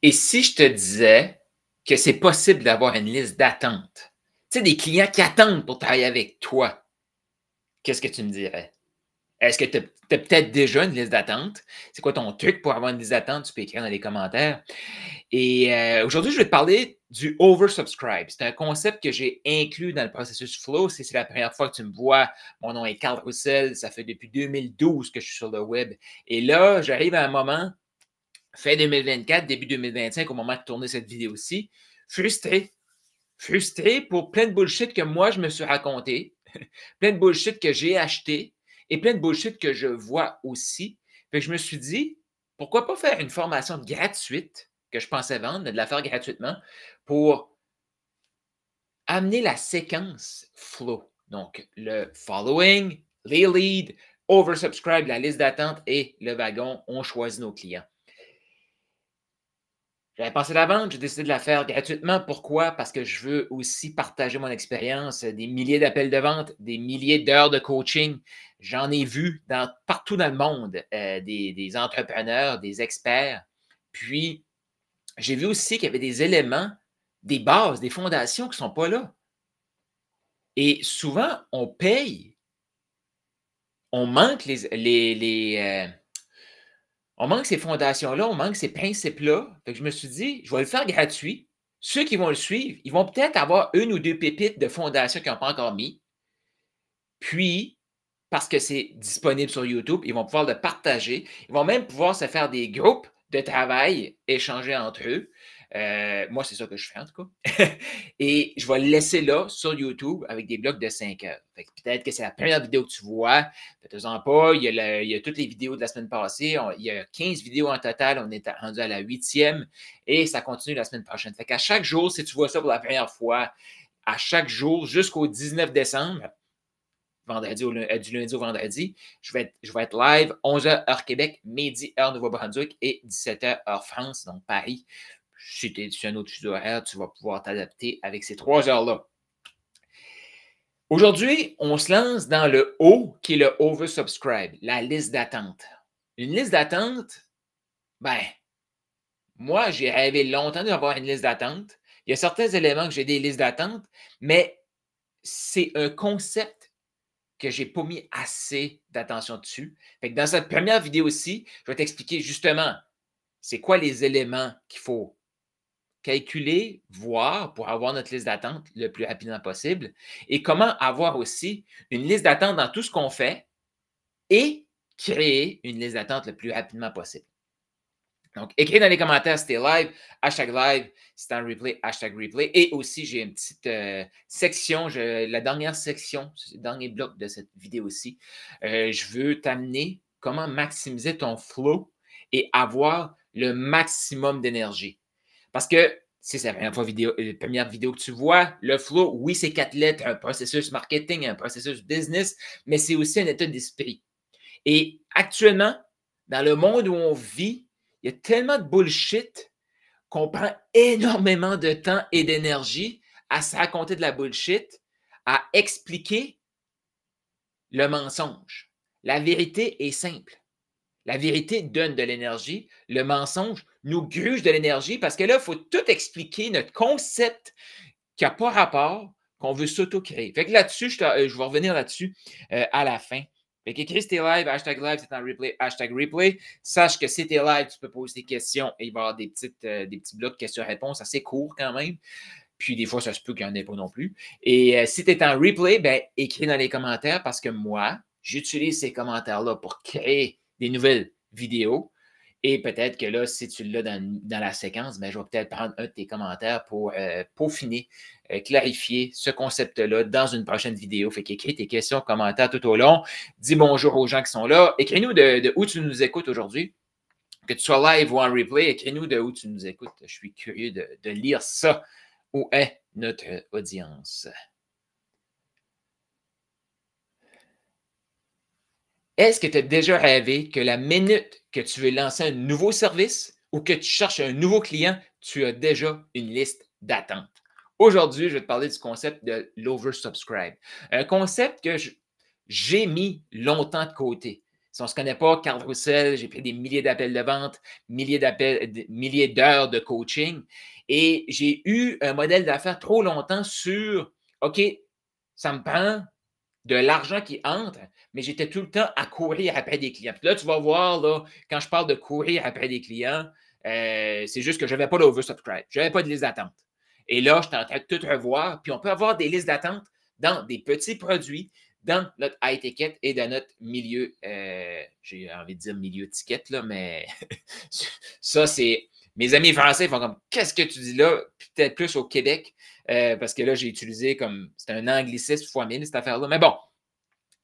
Et si je te disais que c'est possible d'avoir une liste d'attente, tu sais, des clients qui attendent pour travailler avec toi, qu'est-ce que tu me dirais? Est-ce que tu as peut-être déjà une liste d'attente? C'est quoi ton truc pour avoir une liste d'attente? Tu peux écrire dans les commentaires. Et aujourd'hui, je vais te parler du oversubscribe. C'est un concept que j'ai inclus dans le processus Flow. Si c'est la première fois que tu me vois, mon nom est Carl Roussel. Ça fait depuis 2012 que je suis sur le web. Et là, j'arrive à un moment, fin 2024, début 2025, au moment de tourner cette vidéo-ci, frustré. Frustré pour plein de bullshit que moi, je me suis raconté, plein de bullshit que j'ai acheté et plein de bullshit que je vois aussi. Fait que je me suis dit, pourquoi pas faire une formation gratuite que je pensais vendre, mais de la faire gratuitement pour amener la séquence flow. Donc, le following, les leads, oversubscribe, la liste d'attente et le wagon, on choisit nos clients. J'avais pensé la vente, j'ai décidé de la faire gratuitement. Pourquoi? Parce que je veux aussi partager mon expérience, des milliers d'appels de vente, des milliers d'heures de coaching. J'en ai vu partout dans le monde, des entrepreneurs, des experts. Puis, j'ai vu aussi qu'il y avait des éléments, des bases, des fondations qui ne sont pas là. Et souvent, on paye, on manque on manque ces fondations-là, on manque ces principes-là. Fait que je me suis dit, je vais le faire gratuit. Ceux qui vont le suivre, ils vont peut-être avoir une ou deux pépites de fondation qu'ils n'ont pas encore mis. Puis, parce que c'est disponible sur YouTube, ils vont pouvoir le partager. Ils vont même pouvoir se faire des groupes de travail, échanger entre eux. Moi, c'est ça que je fais en tout cas. Et je vais le laisser là sur YouTube avec des blocs de 5 heures. Peut-être que c'est la première vidéo que tu vois. Faites-en pas. Il y a toutes les vidéos de la semaine passée. Il y a 15 vidéos en total. On est rendu à la 8e et ça continue la semaine prochaine. Fait qu'à chaque jour, si tu vois ça pour la première fois, à chaque jour jusqu'au 19 décembre, vendredi du lundi au vendredi. Je vais être live 11h heure Québec, midi heure Nouveau-Brunswick et 17h heure France, donc Paris. Si tu es sur un autre fuseau horaire, tu vas pouvoir t'adapter avec ces 3 heures-là. Aujourd'hui, on se lance dans le O qui est le oversubscribe, la liste d'attente. Une liste d'attente, ben, moi, j'ai rêvé longtemps d'avoir une liste d'attente. Il y a certains éléments que j'ai des listes d'attente, mais c'est un concept que je n'ai pas mis assez d'attention dessus. Fait que dans cette première vidéo-ci, je vais t'expliquer justement c'est quoi les éléments qu'il faut calculer, voir pour avoir notre liste d'attente le plus rapidement possible et comment avoir aussi une liste d'attente dans tout ce qu'on fait et créer une liste d'attente le plus rapidement possible. Donc, écris dans les commentaires si tu es live, #live, si tu es en replay, #replay. Et aussi, j'ai une petite section, la dernière section, le dernier bloc de cette vidéo-ci. Je veux t'amener comment maximiser ton flow et avoir le maximum d'énergie. Parce que si c'est la première vidéo que tu vois, le flow, oui, c'est 4 lettres, un processus marketing, un processus business, mais c'est aussi un état d'esprit. Et actuellement, dans le monde où on vit, il y a tellement de bullshit qu'on prend énormément de temps et d'énergie à se raconter de la bullshit, à expliquer le mensonge. La vérité est simple. La vérité donne de l'énergie. Le mensonge nous gruge de l'énergie parce que là, il faut tout expliquer, notre concept qui n'a pas rapport, qu'on veut s'auto-créer. Fait que là-dessus, je vais revenir là-dessus à la fin. Fait qu'écris si t'es live, #live, c'est en replay, #replay. Sache que si t'es live, tu peux poser des questions et il va y avoir des petits blocs questions-réponses assez courts quand même. Puis des fois, ça se peut qu'il n'y en ait pas non plus. Et si tu es en replay, ben, écris dans les commentaires parce que moi, j'utilise ces commentaires-là pour créer des nouvelles vidéos. Et peut-être que là, si tu l'as dans la séquence, ben, je vais peut-être prendre un de tes commentaires pour peaufiner, clarifier ce concept-là dans une prochaine vidéo. Fait qu'écris tes questions, commentaires tout au long. Dis bonjour aux gens qui sont là. Écris-nous de où tu nous écoutes aujourd'hui. Que tu sois live ou en replay, écris-nous de où tu nous écoutes. Je suis curieux de lire ça. Où est notre audience? Est-ce que tu as déjà rêvé que la minute que tu veux lancer un nouveau service ou que tu cherches un nouveau client, tu as déjà une liste d'attente? Aujourd'hui, je vais te parler du concept de l'oversubscribe. Un concept que j'ai mis longtemps de côté. Si on ne se connaît pas, Carl Roussel, j'ai pris des milliers d'appels de vente, milliers d'heures de coaching et j'ai eu un modèle d'affaires trop longtemps sur OK, ça me prend de l'argent qui entre, mais j'étais tout le temps à courir après des clients. Puis là, tu vas voir, là, quand je parle de courir après des clients, c'est juste que je n'avais pas d'oversubscribe. Je n'avais pas de liste d'attente. Et là, je suis en train de tout revoir. Puis on peut avoir des listes d'attente dans des petits produits, dans notre high ticket et dans notre milieu, j'ai envie de dire milieu ticket, là, mais ça, c'est. Mes amis français font comme qu'est-ce que tu dis là? Peut-être plus au Québec, parce que là, j'ai utilisé comme c'est un anglicisme fois 1000, cette affaire-là. Mais bon,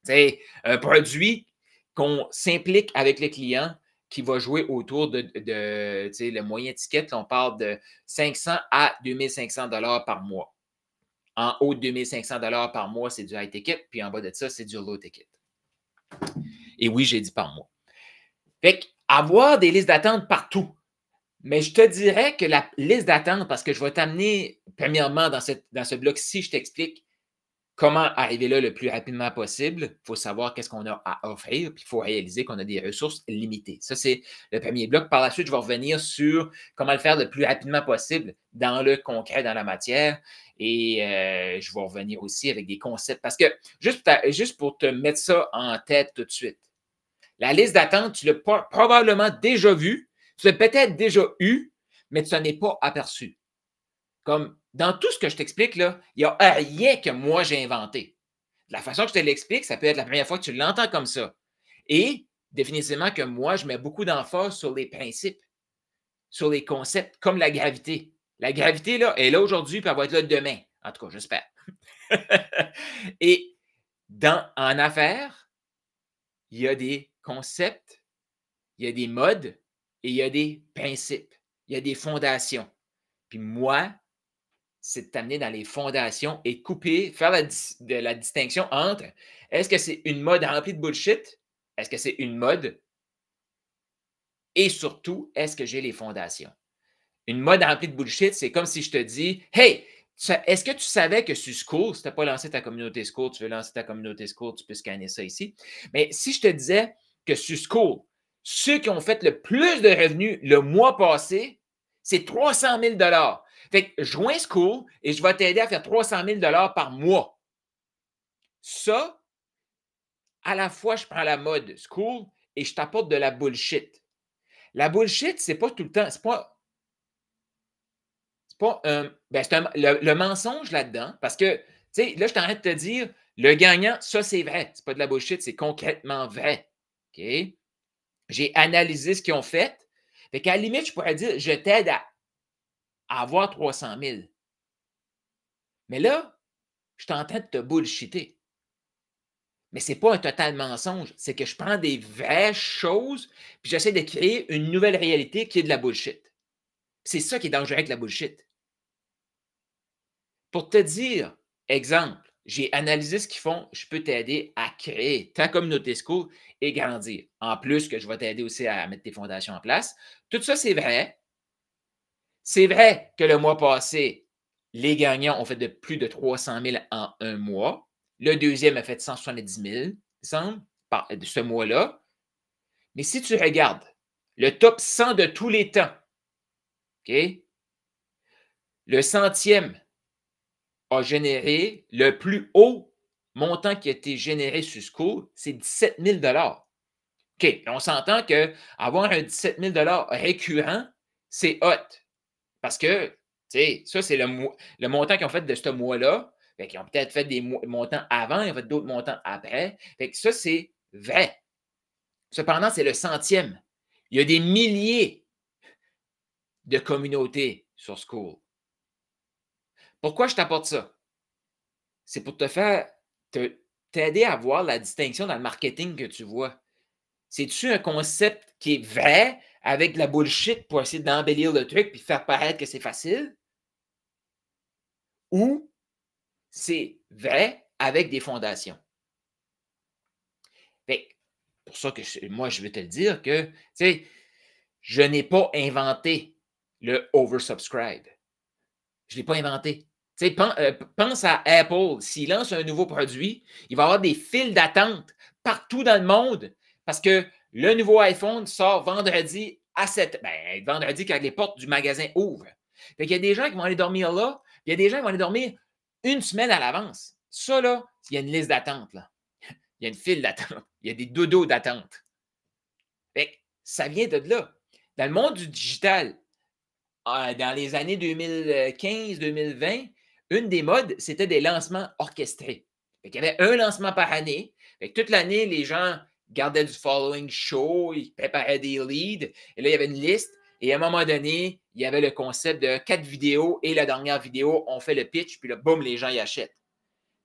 c'est un produit qu'on s'implique avec le client qui va jouer autour de le moyen ticket. Là, on parle de 500 à 2500 $ par mois. En haut de 2500 $ par mois, c'est du high ticket, puis en bas de ça, c'est du low ticket. Et oui, j'ai dit par mois. Fait qu'avoir des listes d'attente partout. Mais je te dirais que la liste d'attente, parce que je vais t'amener, premièrement, dans ce bloc-ci, je t'explique comment arriver là le plus rapidement possible. Il faut savoir qu'est-ce qu'on a à offrir, puis il faut réaliser qu'on a des ressources limitées. Ça, c'est le premier bloc. Par la suite, je vais revenir sur comment le faire le plus rapidement possible dans le concret, dans la matière. Et je vais revenir aussi avec des concepts. Parce que, juste pour te mettre ça en tête tout de suite, la liste d'attente, tu l'as probablement déjà vue, tu l'as peut-être déjà eu, mais tu n'en es pas aperçu. Comme dans tout ce que je t'explique, là, il n'y a rien que moi j'ai inventé. De la façon que je te l'explique, ça peut être la première fois que tu l'entends comme ça. Et définitivement que moi, je mets beaucoup d'emphase sur les principes, sur les concepts, comme la gravité. La gravité, là, est là aujourd'hui, puis elle va être là demain. En tout cas, j'espère. Et en affaires, il y a des concepts, il y a des modes et il y a des principes. Il y a des fondations. Puis moi, c'est de t'amener dans les fondations et couper, faire la distinction entre est-ce que c'est une mode remplie de bullshit? Est-ce que c'est une mode? Et surtout, est-ce que j'ai les fondations? Une mode remplie de bullshit, c'est comme si je te dis hey, est-ce que tu savais que sur School, si tu n'as pas lancé ta communauté School, tu veux lancer ta communauté School, tu peux scanner ça ici. Mais si je te disais que sur School, ceux qui ont fait le plus de revenus le mois passé, c'est 300 000 $. Fait que joins School et je vais t'aider à faire 300 000 $ par mois. Ça, à la fois, je prends la mode School et je t'apporte de la bullshit. La bullshit, c'est pas tout le temps, c'est pas le mensonge là-dedans, parce que, tu sais, là, je t'arrête de te dire, le gagnant, ça, c'est vrai. C'est pas de la bullshit, c'est concrètement vrai. OK? J'ai analysé ce qu'ils ont fait. Fait qu'à la limite, je pourrais dire, je t'aide à avoir 300 000. Mais là, je suis en train de te bullshiter. Mais ce n'est pas un total mensonge. C'est que je prends des vraies choses puis j'essaie de créer une nouvelle réalité qui est de la bullshit. C'est ça qui est dangereux avec la bullshit. Pour te dire, exemple, j'ai analysé ce qu'ils font, je peux t'aider à créer ta communauté School et grandir. En plus que je vais t'aider aussi à mettre tes fondations en place. Tout ça, c'est vrai. C'est vrai que le mois passé, les gagnants ont fait de plus de 300 000 en un mois. Le deuxième a fait 170 000, il semble, de ce mois-là. Mais si tu regardes le top 100 de tous les temps, OK? Le centième a généré le plus haut montant qui a été généré sur School, c'est 17 000 $. OK, on s'entend qu'avoir un 17 000 $ récurrent, c'est hot. Parce que, tu sais, ça, c'est le montant qu'ils ont fait de ce mois-là. Fait qu'ils ont peut-être fait des montants avant, ils ont fait d'autres montants après. Fait que ça, c'est vrai. Cependant, c'est le centième. Il y a des milliers de communautés sur School. Pourquoi je t'apporte ça? C'est pour t'aider à voir la distinction dans le marketing que tu vois. C'est-tu un concept qui est vrai avec de la bullshit pour essayer d'embellir le truc et faire paraître que c'est facile? Ou c'est vrai avec des fondations? Fait pour ça que moi, je veux te le dire que, tu sais, je n'ai pas inventé le oversubscribe. Je ne l'ai pas inventé. Tu sais, pense à Apple. S'il lance un nouveau produit, il va y avoir des files d'attente partout dans le monde Parce que le nouveau iPhone sort vendredi à 7 vendredi quand les portes du magasin ouvrent. Fait qu'il y a des gens qui vont aller dormir là, il y a des gens qui vont aller dormir une semaine à l'avance. Ça, là, il y a une liste d'attente, là. Il y a une file d'attente. Il y a des dodos d'attente. Fait que ça vient de là. Dans le monde du digital, dans les années 2015-2020, une des modes, c'était des lancements orchestrés. Il y avait un lancement par année. Fait que toute l'année, les gens gardaient du following show, ils préparaient des leads. Et là, il y avait une liste. Et à un moment donné, il y avait le concept de 4 vidéos et la dernière vidéo, on fait le pitch, puis là, boum, les gens y achètent.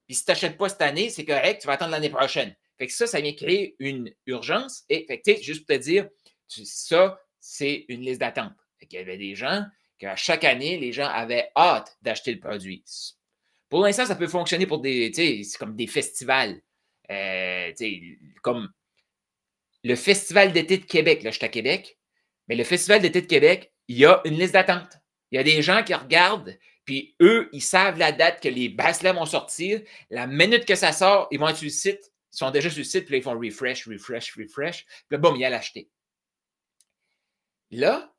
Puis si tu n'achètes pas cette année, c'est correct, tu vas attendre l'année prochaine. Fait que ça vient créer une urgence. Et fait que, juste pour te dire, ça, c'est une liste d'attente. Fait qu'il y avait des gens qu'à chaque année, les gens avaient hâte d'acheter le produit. Pour l'instant, ça peut fonctionner pour des, c'est comme des festivals. Comme le Festival d'été de Québec. Là, je suis à Québec. Mais le Festival d'été de Québec, il y a une liste d'attente. Il y a des gens qui regardent, puis eux, ils savent la date que les bracelets vont sortir. La minute que ça sort, ils vont être sur le site. Ils sont déjà sur le site, puis là, ils font refresh. Puis là, boum, ils allent l'acheter. Là,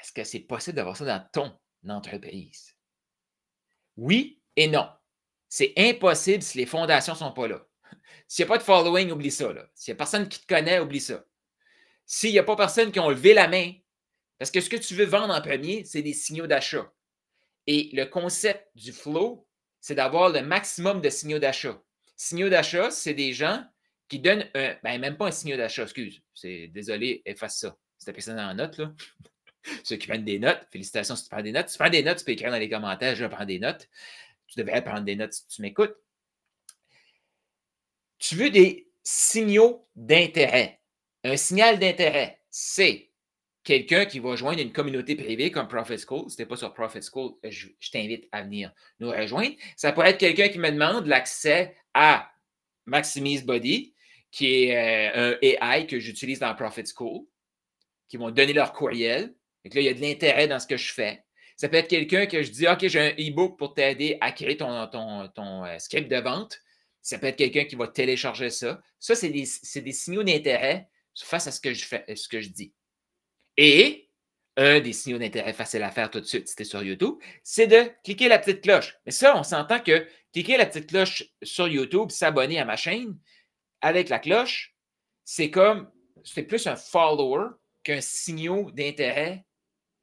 est-ce que c'est possible d'avoir ça dans ton entreprise? Oui et non. C'est impossible si les fondations ne sont pas là. S'il n'y a pas de following, oublie ça. S'il n'y a personne qui te connaît, oublie ça. S'il n'y a pas personne qui ont levé la main, parce que ce que tu veux vendre en premier, c'est des signaux d'achat. Et le concept du flow, c'est d'avoir le maximum de signaux d'achat. Signaux d'achat, c'est des gens qui donnent même pas un signal d'achat, excuse. Désolé, efface ça. Si tu as pris ça dans la note, là. Ceux qui prennent des notes, félicitations si tu prends des notes. Si tu prends des notes, tu peux écrire dans les commentaires, je prends des notes. Tu devrais prendre des notes si tu m'écoutes. Tu veux des signaux d'intérêt. Un signal d'intérêt, c'est quelqu'un qui va joindre une communauté privée comme Profit School. Si tu n'es pas sur Profit School, je t'invite à venir nous rejoindre. Ça pourrait être quelqu'un qui me demande l'accès à Maximise Body, qui est un AI que j'utilise dans Profit School, qui vont donner leur courriel. Donc là, il y a de l'intérêt dans ce que je fais. Ça peut être quelqu'un que je dis, OK, j'ai un e-book pour t'aider à créer ton script de vente. Ça peut être quelqu'un qui va télécharger ça. Ça, c'est des signaux d'intérêt face à ce que je fais, ce que je dis. Et un des signaux d'intérêt faciles à faire tout de suite, si tu es sur YouTube, c'est de cliquer la petite cloche. Mais ça, on s'entend que cliquer la petite cloche sur YouTube, s'abonner à ma chaîne avec la cloche, c'est plus un follower qu'un signal d'intérêt.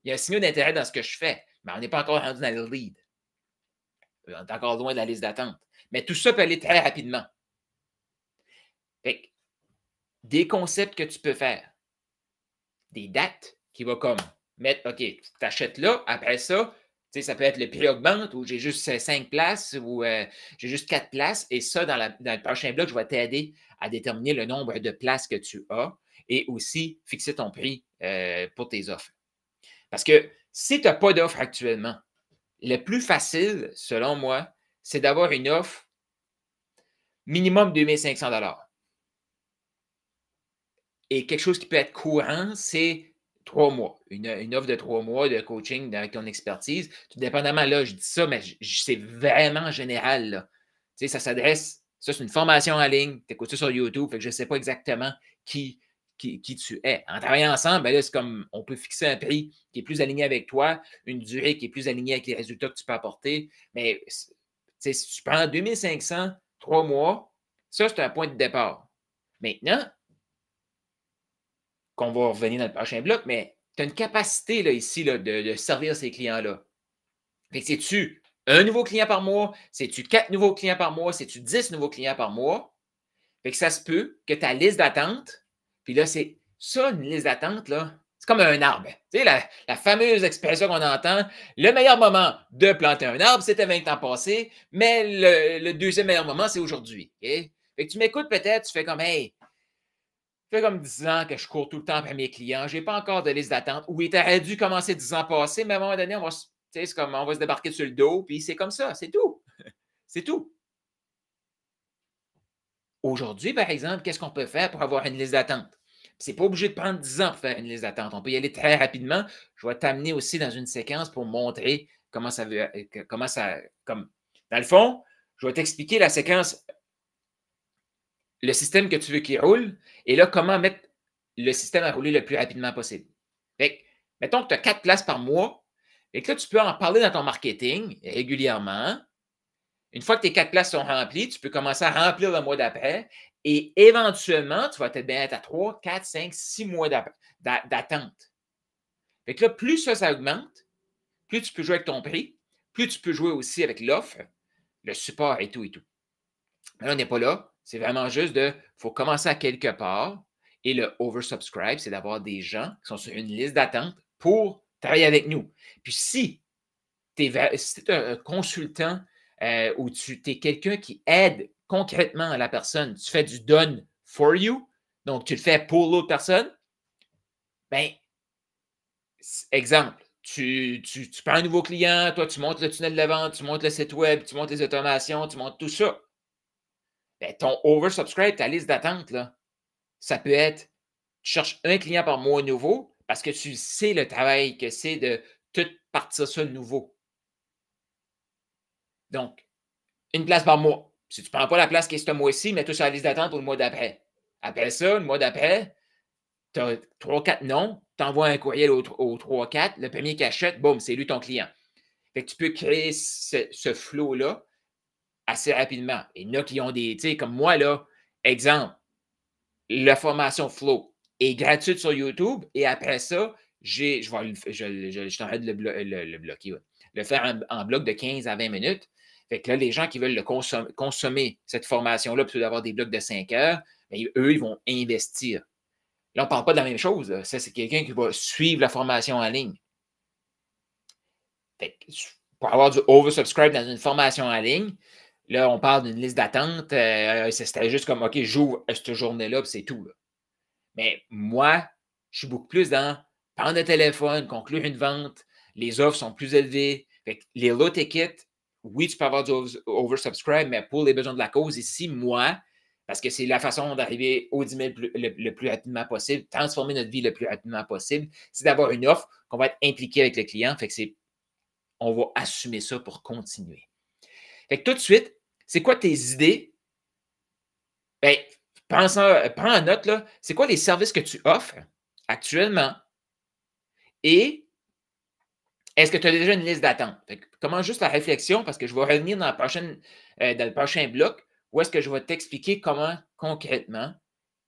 Il y a un signal d'intérêt dans ce que je fais, mais on n'est pas encore rendu dans le lead. On est encore loin de la liste d'attente. Mais tout ça peut aller très rapidement. Fait que, des concepts que tu peux faire, des dates qui vont comme mettre, OK, tu t'achètes là, après ça, ça peut être le prix augmente ou j'ai juste 5 places ou j'ai juste 4 places. Et ça, dans le prochain blog, je vais t'aider à déterminer le nombre de places que tu as et aussi fixer ton prix pour tes offres. Parce que si tu n'as pas d'offre actuellement, le plus facile, selon moi, c'est d'avoir une offre minimum 2500 $. Et quelque chose qui peut être courant, c'est 3 mois. Une offre de 3 mois de coaching avec ton expertise. Tout dépendamment, là, je dis ça, mais c'est vraiment général. Là. Tu sais, ça s'adresse, ça, c'est une formation en ligne. Tu écoutes ça sur YouTube, fait que je ne sais pas exactement qui tu es. En travaillant ensemble, ben là, c'est comme on peut fixer un prix qui est plus aligné avec toi, une durée qui est plus alignée avec les résultats que tu peux apporter. Mais si tu prends 2500, 3 mois, ça, c'est un point de départ. Maintenant, qu'on va revenir dans le prochain bloc, mais tu as une capacité là, ici là, de servir ces clients-là. Fait que c'est-tu un nouveau client par mois? C'est-tu 4 nouveaux clients par mois? C'est-tu 10 nouveaux clients par mois? Fait que ça se peut que ta liste d'attente, puis là, c'est ça, une liste d'attente, là, c'est comme un arbre. Tu sais, la fameuse expression qu'on entend, le meilleur moment de planter un arbre, c'était 20 ans passés, mais le deuxième meilleur moment, c'est aujourd'hui. Okay? Fait que tu m'écoutes peut-être, tu fais comme, hey, ça fait comme 10 ans que je cours tout le temps après mes clients. Je n'ai pas encore de liste d'attente. Oui, tu aurais dû commencer 10 ans passés, mais à un moment donné, on va se débarquer sur le dos, puis c'est comme ça, c'est tout. C'est tout. Aujourd'hui, par exemple, qu'est-ce qu'on peut faire pour avoir une liste d'attente? Ce n'est pas obligé de prendre 10 ans pour faire une liste d'attente. On peut y aller très rapidement. Je vais t'amener aussi dans une séquence pour montrer comment ça veut. Dans le fond, je vais t'expliquer la séquence le système que tu veux qu'il roule et là, comment mettre le système à rouler le plus rapidement possible. Fait que, mettons que tu as 4 places par mois et que là, tu peux en parler dans ton marketing régulièrement. Une fois que tes 4 places sont remplies, tu peux commencer à remplir le mois d'après et éventuellement, tu vas peut-être bien être à 3, 4, 5, 6 mois d'attente. Fait que là, plus ça augmente, plus tu peux jouer avec ton prix, plus tu peux jouer aussi avec l'offre, le support et tout et tout. Mais là, on n'est pas là. C'est vraiment juste il faut commencer à quelque part. Et le oversubscribe, c'est d'avoir des gens qui sont sur une liste d'attente pour travailler avec nous. Puis si tu es un consultant ou tu es quelqu'un qui aide concrètement la personne, tu fais du done for you, donc tu le fais pour l'autre personne, bien, exemple, tu prends un nouveau client, toi, tu montes le tunnel de vente, tu montes le site web, tu montes les automations, tu montes tout ça. Bien, ton oversubscribe, ta liste d'attente, là, ça peut être, tu cherches un client par mois nouveau parce que tu sais le travail que c'est de tout partir ça nouveau. Donc, une place par mois. Si tu ne prends pas la place qui est ce mois-ci, mets-toi sur la liste d'attente pour le mois d'après. Après ça, le mois d'après, tu as 3-4 noms, tu envoies un courriel aux 3-4, le premier qui achète, boum, c'est lui ton client. Fait que tu peux créer ce flow-là assez rapidement. Et il y en a qui ont des, tu sais, comme moi, là, exemple, la formation Flow est gratuite sur YouTube et après ça, je suis en train de le bloquer, ouais. Le faire en bloc de 15 à 20 minutes. Fait que là, les gens qui veulent consommer cette formation-là, plutôt d'avoir des blocs de 5 heures, bien, eux, ils vont investir. Là, on ne parle pas de la même chose. Là. Ça, c'est quelqu'un qui va suivre la formation en ligne. Fait que, pour avoir du oversubscribe dans une formation en ligne, là, on parle d'une liste d'attente. C'était juste comme, OK, j'ouvre cette journée-là, puis c'est tout. Là. Mais moi, je suis beaucoup plus dans prendre le téléphone, conclure une vente. Les offres sont plus élevées. Fait que les low tickets, oui, tu peux avoir du oversubscribe, mais pour les besoins de la cause, ici, moi, parce que c'est la façon d'arriver aux 10 000 le plus rapidement possible, transformer notre vie le plus rapidement possible, c'est d'avoir une offre qu'on va être impliqué avec le client. Fait que on va assumer ça pour continuer. Fait que tout de suite, c'est quoi tes idées? Bien, prends en note, là, c'est quoi les services que tu offres actuellement et est-ce que tu as déjà une liste d'attente? Commence juste la réflexion parce que je vais revenir dans le prochain bloc où est-ce que je vais t'expliquer comment concrètement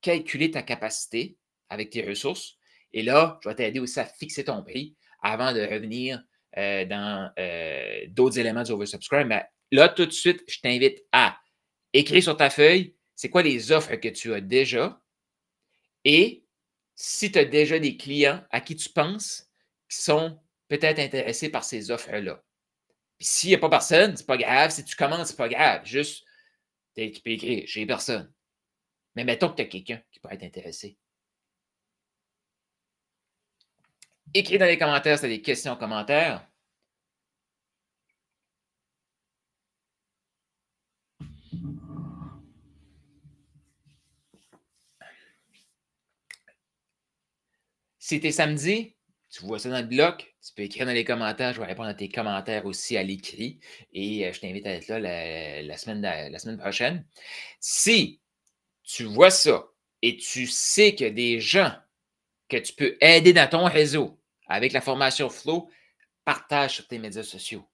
calculer ta capacité avec tes ressources. Et là, je vais t'aider aussi à fixer ton prix avant de revenir dans d'autres éléments du oversubscribe. Mais là, tout de suite, je t'invite à écrire sur ta feuille, c'est quoi les offres que tu as déjà et si tu as déjà des clients à qui tu penses qui sont peut-être intéressés par ces offres-là. Puis s'il n'y a pas personne, c'est pas grave. Si tu commences, c'est pas grave. Juste, tu peux écrire, j'ai personne. Mais mettons que tu as quelqu'un qui pourrait être intéressé. Écris dans les commentaires si tu as des questions, commentaires. Si tu es samedi, tu vois ça dans le bloc, tu peux écrire dans les commentaires. Je vais répondre à tes commentaires aussi à l'écrit. Et je t'invite à être là la semaine prochaine. Si tu vois ça et tu sais qu'il y a des gens que tu peux aider dans ton réseau avec la formation Flow, partage sur tes médias sociaux.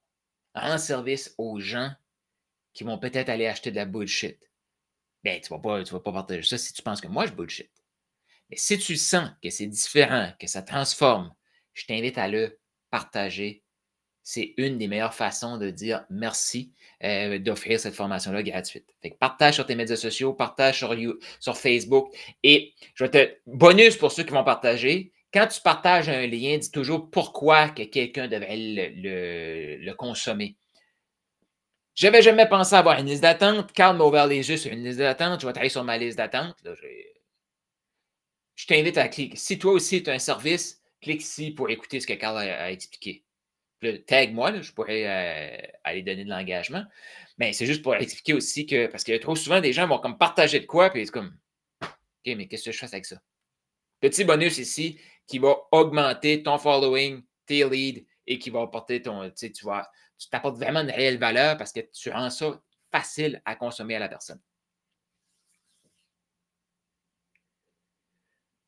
Rends service aux gens qui vont peut-être aller acheter de la bullshit. Bien, tu ne vas pas partager ça si tu penses que moi, je bullshit. Mais si tu sens que c'est différent, que ça transforme, je t'invite à le partager. C'est une des meilleures façons de dire merci d'offrir cette formation-là gratuite. Fait que partage sur tes médias sociaux, partage sur Facebook. Et bonus pour ceux qui vont partager, quand tu partages un lien, dis toujours pourquoi que quelqu'un devrait le consommer. Je n'avais jamais pensé avoir une liste d'attente. Carl m'a ouvert les yeux sur une liste d'attente. Je vais travailler sur ma liste d'attente. Je t'invite à cliquer. Si toi aussi tu as un service, clique ici pour écouter ce que Carl a expliqué. Tag-moi, je pourrais aller donner de l'engagement. Mais c'est juste pour expliquer aussi que, parce que trop souvent, des gens vont comme partager de quoi, puis c'est comme, OK, mais qu'est-ce que je fais avec ça? Petit bonus ici qui va augmenter ton following, tes leads et qui va apporter tu t'apportes vraiment une réelle valeur parce que tu rends ça facile à consommer à la personne.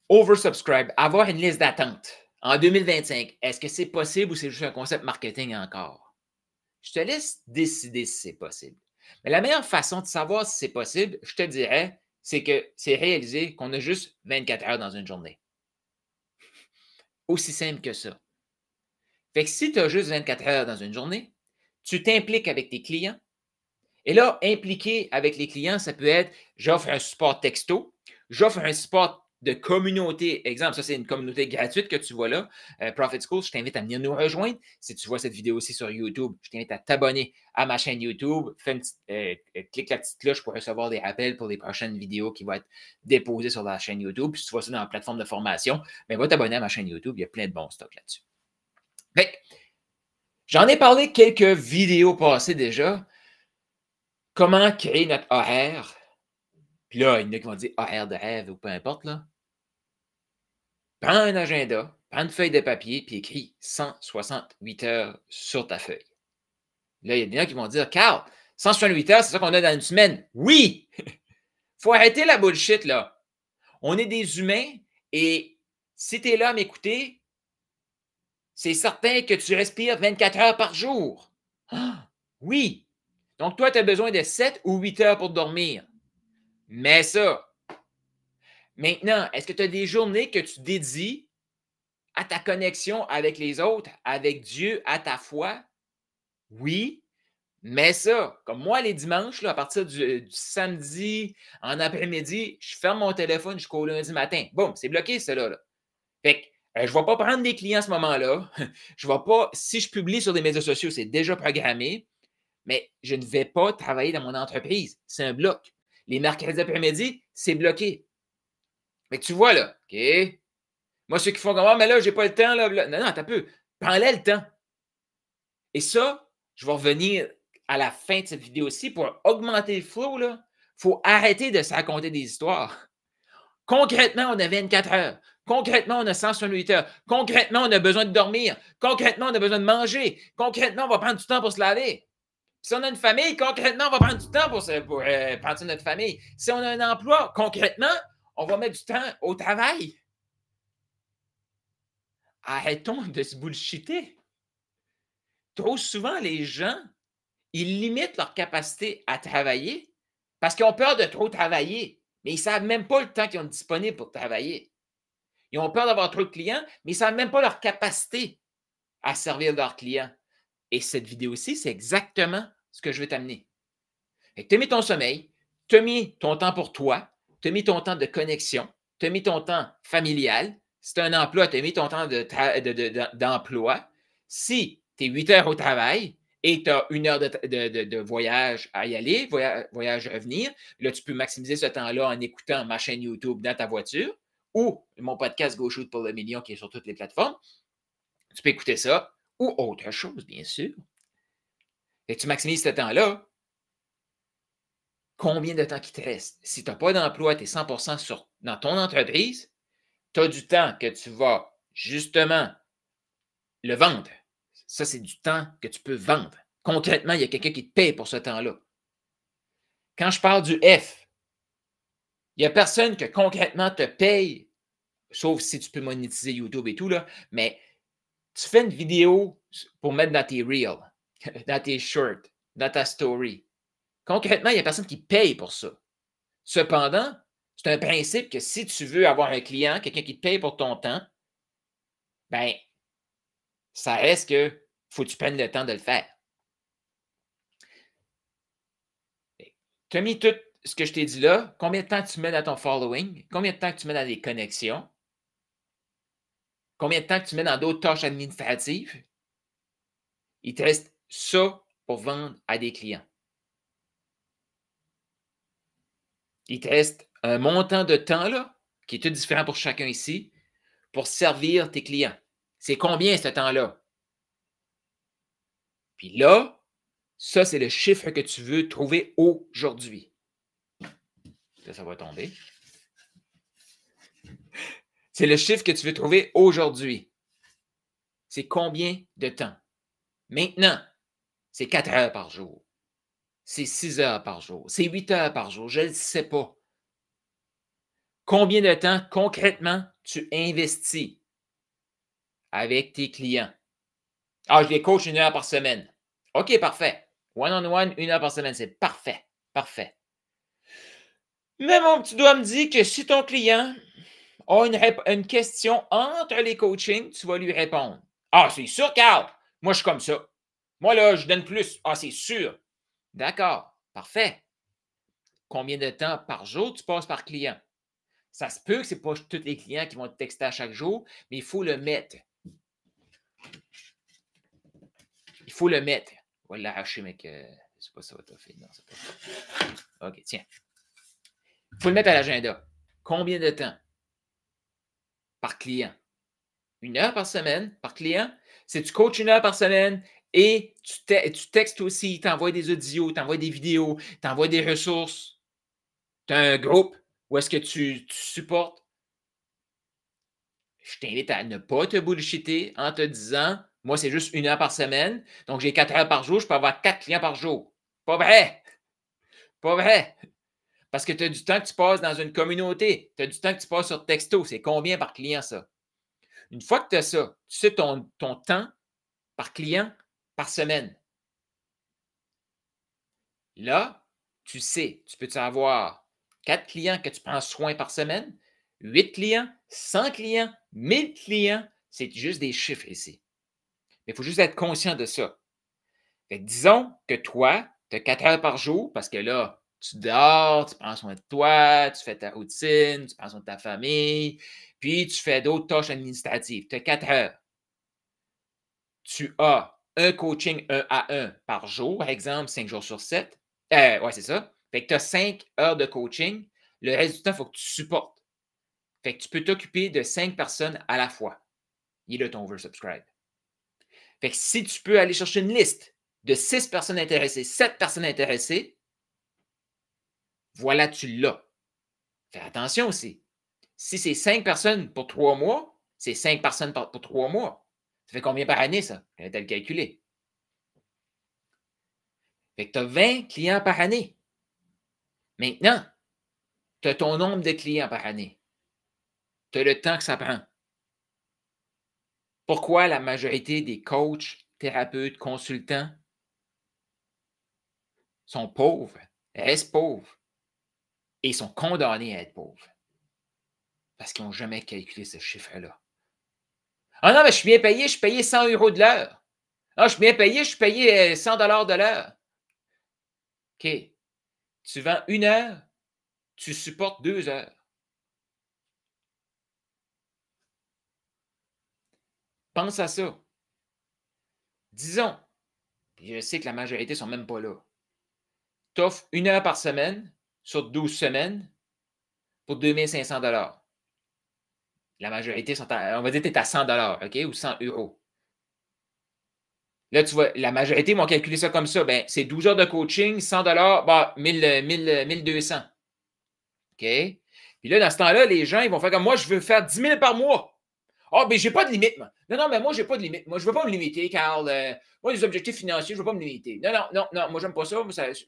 oversubscribe, avoir une liste d'attente en 2025, est-ce que c'est possible ou c'est juste un concept marketing encore? Je te laisse décider si c'est possible. Mais la meilleure façon de savoir si c'est possible, je te dirais, c'est que c'est réalisé qu'on a juste 24 heures dans une journée. Aussi simple que ça. Fait que si tu as juste 24 heures dans une journée, tu t'impliques avec tes clients. Et là, impliquer avec les clients, ça peut être j'offre un support texto, j'offre un support de communauté. Exemple, ça, c'est une communauté gratuite que tu vois là, Profit School. Je t'invite à venir nous rejoindre. Si tu vois cette vidéo aussi sur YouTube, je t'invite à t'abonner à ma chaîne YouTube. Clique la petite cloche pour recevoir des rappels pour les prochaines vidéos qui vont être déposées sur la chaîne YouTube. Puis si tu vois ça dans la plateforme de formation, bien, va t'abonner à ma chaîne YouTube. Il y a plein de bons stocks là-dessus. Fait que, j'en ai parlé quelques vidéos passées déjà. Comment créer notre horaire? Puis là, il y en a qui vont dire horaire de rêve ou peu importe, là. Prends un agenda, prends une feuille de papier, puis écris 168 heures sur ta feuille. Là, il y a des gens qui vont dire Carl, 168 heures, c'est ça qu'on a dans une semaine. Oui! Faut arrêter la bullshit, là. On est des humains et si tu es là à m'écouter, c'est certain que tu respires 24 heures par jour. Ah, oui! Donc, toi, tu as besoin de 7 ou 8 heures pour dormir. Mais ça. Maintenant, est-ce que tu as des journées que tu dédies à ta connexion avec les autres, avec Dieu, à ta foi? Oui, mais ça, comme moi, les dimanches, là, à partir du samedi en après-midi, je ferme mon téléphone jusqu'au lundi matin. Boum, c'est bloqué, cela. Là. Fait que je ne vais pas prendre des clients à ce moment-là. Je vais pas, si je publie sur les médias sociaux, c'est déjà programmé, mais je ne vais pas travailler dans mon entreprise. C'est un bloc. Les mercredis après-midi, c'est bloqué. Mais tu vois, là, OK? Moi, ceux qui font comme ah, mais là, j'ai pas le temps. Là, non, non, t'as peu. Prends-le le temps. Et ça, je vais revenir à la fin de cette vidéo-ci pour augmenter le flow. Il faut arrêter de se raconter des histoires. Concrètement, on a 24 heures. Concrètement, on a 168 heures. Concrètement, on a besoin de dormir. Concrètement, on a besoin de manger. Concrètement, on va prendre du temps pour se laver. Si on a une famille, concrètement, on va prendre du temps pour prendre soin de notre famille. Si on a un emploi, concrètement, on va mettre du temps au travail. Arrêtons de se bullshiter. Trop souvent, les gens, ils limitent leur capacité à travailler parce qu'ils ont peur de trop travailler, mais ils ne savent même pas le temps qu'ils ont disponible pour travailler. Ils ont peur d'avoir trop de clients, mais ils ne savent même pas leur capacité à servir leurs clients. Et cette vidéo-ci, c'est exactement ce que je veux t'amener. Tu as mis ton sommeil, tu as mis ton temps pour toi, tu as mis ton temps de connexion, tu as mis ton temps familial. Si tu as un emploi, tu as mis ton temps d'emploi. Si tu es 8 heures au travail et tu as 1 heure de voyage à y aller, voyage à revenir, là, tu peux maximiser ce temps-là en écoutant ma chaîne YouTube dans ta voiture ou mon podcast Go Shoot pour le million qui est sur toutes les plateformes. Tu peux écouter ça ou autre chose, bien sûr. Et tu maximises ce temps-là. Combien de temps il te reste? Si tu n'as pas d'emploi, tu es 100% dans ton entreprise, tu as du temps que tu vas justement le vendre. Ça, c'est du temps que tu peux vendre. Concrètement, il y a quelqu'un qui te paye pour ce temps-là. Quand je parle du F, il n'y a personne que concrètement te paye, sauf si tu peux monétiser YouTube et tout, là, mais tu fais une vidéo pour mettre dans tes reels, dans tes shorts, dans ta story. Concrètement, il n'y a personne qui paye pour ça. Cependant, c'est un principe que si tu veux avoir un client, quelqu'un qui te paye pour ton temps, ben, ça reste que faut que tu prennes le temps de le faire. Tu as mis tout ce que je t'ai dit là. Combien de temps tu mets dans ton following? Combien de temps tu mets dans les connexions? Combien de temps tu mets dans d'autres tâches administratives? Il te reste ça pour vendre à des clients. Il te reste un montant de temps là, qui est tout différent pour chacun ici, pour servir tes clients. C'est combien ce temps-là? Puis là, ça, c'est le chiffre que tu veux trouver aujourd'hui. Là, ça va tomber. C'est le chiffre que tu veux trouver aujourd'hui. C'est combien de temps? Maintenant, c'est 4 heures par jour. C'est 6 heures par jour. C'est 8 heures par jour. Je ne sais pas. Combien de temps concrètement tu investis avec tes clients. Ah, je les coach 1 heure par semaine. OK, parfait. One-on-one, 1 heure par semaine, c'est parfait. Parfait. Mais mon petit doigt me dit que si ton client a une question entre les coachings, tu vas lui répondre. Ah, c'est sûr, Carl. Moi, je suis comme ça. Moi, là, je donne plus. Ah, c'est sûr. D'accord. Parfait. Combien de temps par jour tu passes par client? Ça se peut que ce n'est pas tous les clients qui vont te texter à chaque jour, mais il faut le mettre. Il faut le mettre. On va l'arracher, mec. Je ne sais pas si ça va t'offrir. Non, ça pas. OK, tiens. Il faut le mettre à l'agenda. Combien de temps par client? 1 heure par semaine par client? Si tu coaches 1 heure par semaine et tu textes aussi, tu envoies des audios, tu envoies des vidéos, tu envoies des ressources, tu as un groupe où est-ce que tu supportes, je t'invite à ne pas te bullshitter en te disant, moi, c'est juste 1 heure par semaine, donc j'ai 4 heures par jour, je peux avoir 4 clients par jour. Pas vrai! Pas vrai! Parce que tu as du temps que tu passes dans une communauté, tu as du temps que tu passes sur texto. C'est combien par client, ça? Une fois que tu as ça, tu sais ton temps par client par semaine. Là, tu sais, tu peux avoir 4 clients que tu prends soin par semaine, 8 clients, 100 clients, 1000 clients. C'est juste des chiffres ici. Mais il faut juste être conscient de ça. Fait que disons que toi, tu as 4 heures par jour parce que là, tu dors, tu prends soin de toi, tu fais ta routine, tu prends soin de ta famille, puis tu fais d'autres tâches administratives. Tu as 4 heures. Tu as un coaching 1 à 1 par jour, par exemple, 5 jours sur 7. Ouais, c'est ça. Fait que tu as 5 heures de coaching. Le reste du temps, il faut que tu supportes. Fait que tu peux t'occuper de 5 personnes à la fois. Il est là ton oversubscribe. Fait que si tu peux aller chercher une liste de 6 personnes intéressées, 7 personnes intéressées, voilà, tu l'as. Fais attention aussi. Si c'est 5 personnes pour 3 mois, c'est 5 personnes pour 3 mois. Ça fait combien par année, ça? Tu as le calculer. Fait que tu as 20 clients par année. Maintenant, tu as ton nombre de clients par année. Tu as le temps que ça prend. Pourquoi la majorité des coachs, thérapeutes, consultants sont pauvres, restent pauvres et sont condamnés à être pauvres? Parce qu'ils n'ont jamais calculé ce chiffre-là. Ah non, mais je suis bien payé, je suis payé 100 € de l'heure. Ah, je suis bien payé, je suis payé 100 $ de l'heure. OK. Tu vends 1 heure, tu supportes 2 heures. Pense à ça. Disons, je sais que la majorité ne sont même pas là. Tu offres 1 heure par semaine sur 12 semaines pour 2 500 $. La majorité sont on va dire que tu es à 100 $, OK, ou 100 €. Là, tu vois, la majorité vont calculer ça comme ça. Ben, c'est 12 heures de coaching, 100 $, bah, 1200. OK? Puis là, dans ce temps-là, les gens, ils vont faire comme moi, je veux faire 10 000 par mois. Ah, ben, j'ai pas de limite, moi. Non, non, mais moi, j'ai pas de limite. Moi, je veux pas me limiter, Carl. Moi, les objectifs financiers, je veux pas me limiter. Non, non, non, non, moi, j'aime pas ça.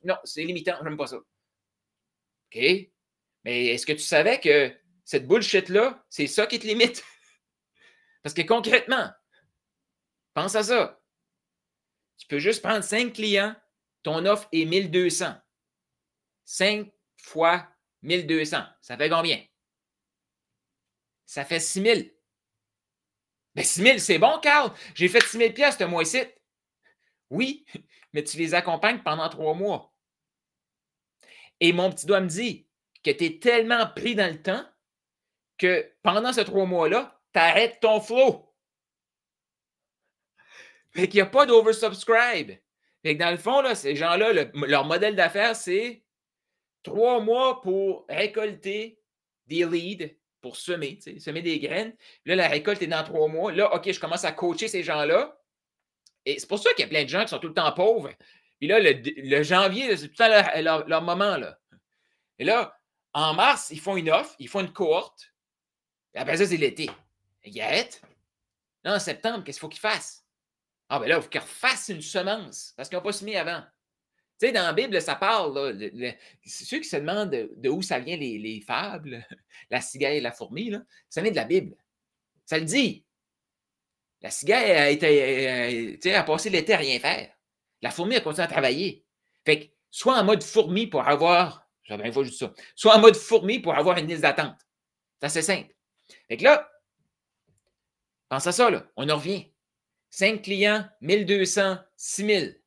Non, c'est limitant, j'aime pas ça. OK? Mais est-ce que tu savais que cette bullshit-là, c'est ça qui te limite? Parce que concrètement, pense à ça. Tu peux juste prendre 5 clients, ton offre est 1200. 5 fois 1200, ça fait combien? Ça fait 6 000. Ben 6 000, c'est bon, Carl. J'ai fait 6 000 ce mois-ci. Oui, mais tu les accompagnes pendant 3 mois. Et mon petit doigt me dit que tu es tellement pris dans le temps que pendant ces 3 mois-là, tu arrêtes ton flow. Fait qu'il n'y a pas d'oversubscribe. Fait que dans le fond, là, ces gens-là, leur modèle d'affaires, c'est 3 mois pour récolter des leads, pour semer, semer des graines. Là, la récolte est dans 3 mois. Là, OK, je commence à coacher ces gens-là. Et c'est pour ça qu'il y a plein de gens qui sont tout le temps pauvres. Puis là, le janvier, c'est tout le temps leur moment. Là. Et là, en mars, ils font une offre, ils font une cohorte. Et après ça, c'est l'été. Ils arrêtent. Là, en septembre, qu'est-ce qu'il faut qu'ils fassent? Ah, ben là, il faut qu'ils refassent une semence parce qu'ils n'ont pas semé avant. Tu sais, dans la Bible, ça parle, là, ceux qui se demandent de où ça vient les fables, la cigale et la fourmi, là, ça vient de la Bible. Ça le dit. La cigale a passé l'été à rien faire. La fourmi a continué à travailler. Fait que, soit en mode fourmi pour avoir, j'avais une fois juste ça, soit en mode fourmi pour avoir une liste d'attente. C'est assez simple. Fait que là, pense à ça, là, on en revient. 5 clients, 1200, 6000.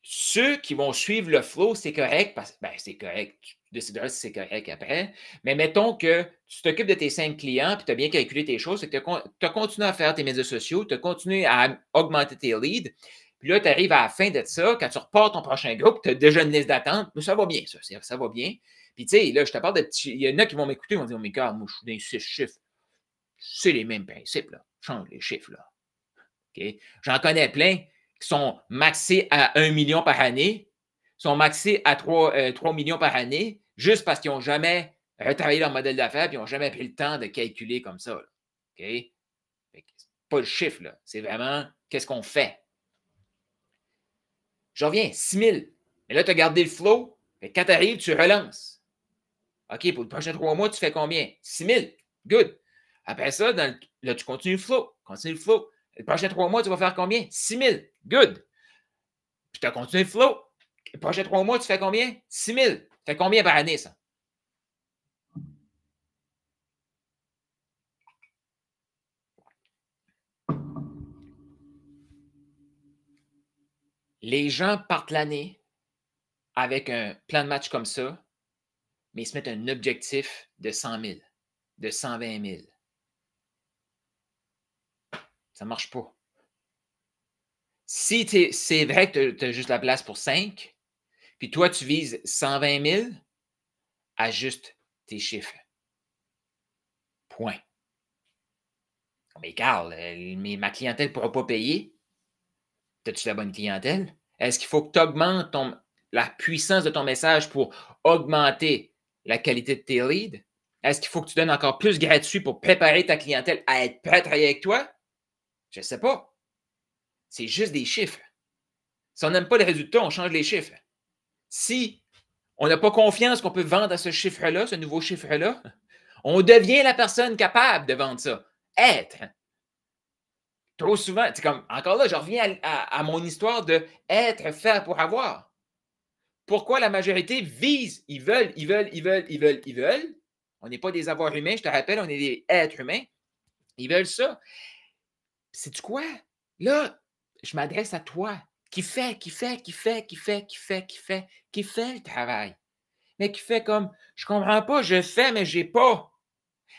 Ceux qui vont suivre le flow, c'est correct, parce que c'est correct. Tu décideras si c'est correct après. Mais mettons que tu t'occupes de tes 5 clients puis tu as bien calculé tes choses, c'est que tu as continué à faire tes médias sociaux, tu as continué à augmenter tes leads. Puis là, tu arrives à la fin de ça, quand tu repars ton prochain groupe, tu as déjà une liste d'attente. Mais ça va bien, ça va bien. Puis tu sais, là, je te parle de petits. Il y en a qui vont m'écouter, ils vont dire, oh, mais gars, moi, je suis dans 6 chiffres. C'est les mêmes principes, là. Change les chiffres, là. OK? J'en connais plein qui sont maxés à 1 million par année, sont maxés à 3 millions par année, juste parce qu'ils n'ont jamais retravaillé leur modèle d'affaires et ils n'ont jamais pris le temps de calculer comme ça. Là. OK? C'est pas le chiffre, là. C'est vraiment qu'est-ce qu'on fait. Je reviens, 6 000. Mais là, tu as gardé le flow. Quand tu arrives, tu relances. OK, pour les prochains 3 mois, tu fais combien? 6 000. Good. Après ça, là, tu continues le flow. Continue le flow. Les prochains 3 mois, tu vas faire combien? 6 000. Good. Puis tu as continué le flow. Les prochains 3 mois, tu fais combien? 6 000. Tu fais combien par année, ça? Les gens partent l'année avec un plan de match comme ça, mais ils se mettent un objectif de 100 000, de 120 000. Ça ne marche pas. Si c'est vrai que tu as juste la place pour 5, puis toi, tu vises 120 000, ajuste tes chiffres. Point. Mais Carl, ma clientèle ne pourra pas payer. As-tu la bonne clientèle? Est-ce qu'il faut que tu augmentes la puissance de ton message pour augmenter la qualité de tes leads? Est-ce qu'il faut que tu donnes encore plus gratuit pour préparer ta clientèle à être prête à travailler avec toi? Je ne sais pas. C'est juste des chiffres. Si on n'aime pas les résultats, on change les chiffres. Si on n'a pas confiance qu'on peut vendre à ce chiffre-là, ce nouveau chiffre-là, on devient la personne capable de vendre ça. Être. Trop souvent, c'est comme, encore là, je reviens à mon histoire de être, faire pour avoir. Pourquoi la majorité vise, ils veulent. On n'est pas des avoirs humains, je te rappelle, on est des êtres humains. Ils veulent ça. Sais-tu quoi? Là, je m'adresse à toi qui fait le travail. Mais qui fait comme, je comprends pas, je fais, mais j'ai pas.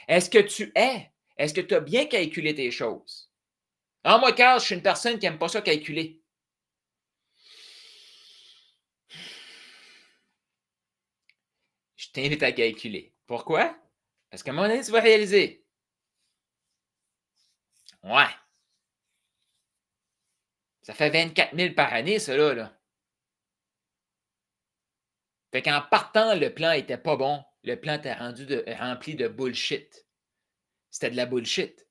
Est-ce que tu es? Est-ce que tu as bien calculé tes choses? Ah, moi, Carl, je suis une personne qui n'aime pas ça calculer. Je t'invite à calculer. Pourquoi? Parce qu'à un moment donné, tu vas réaliser. Ouais. Ça fait 24 000 par année, ça, là. Fait qu'en partant, le plan n'était pas bon. Le plan était rempli de bullshit. C'était de la bullshit.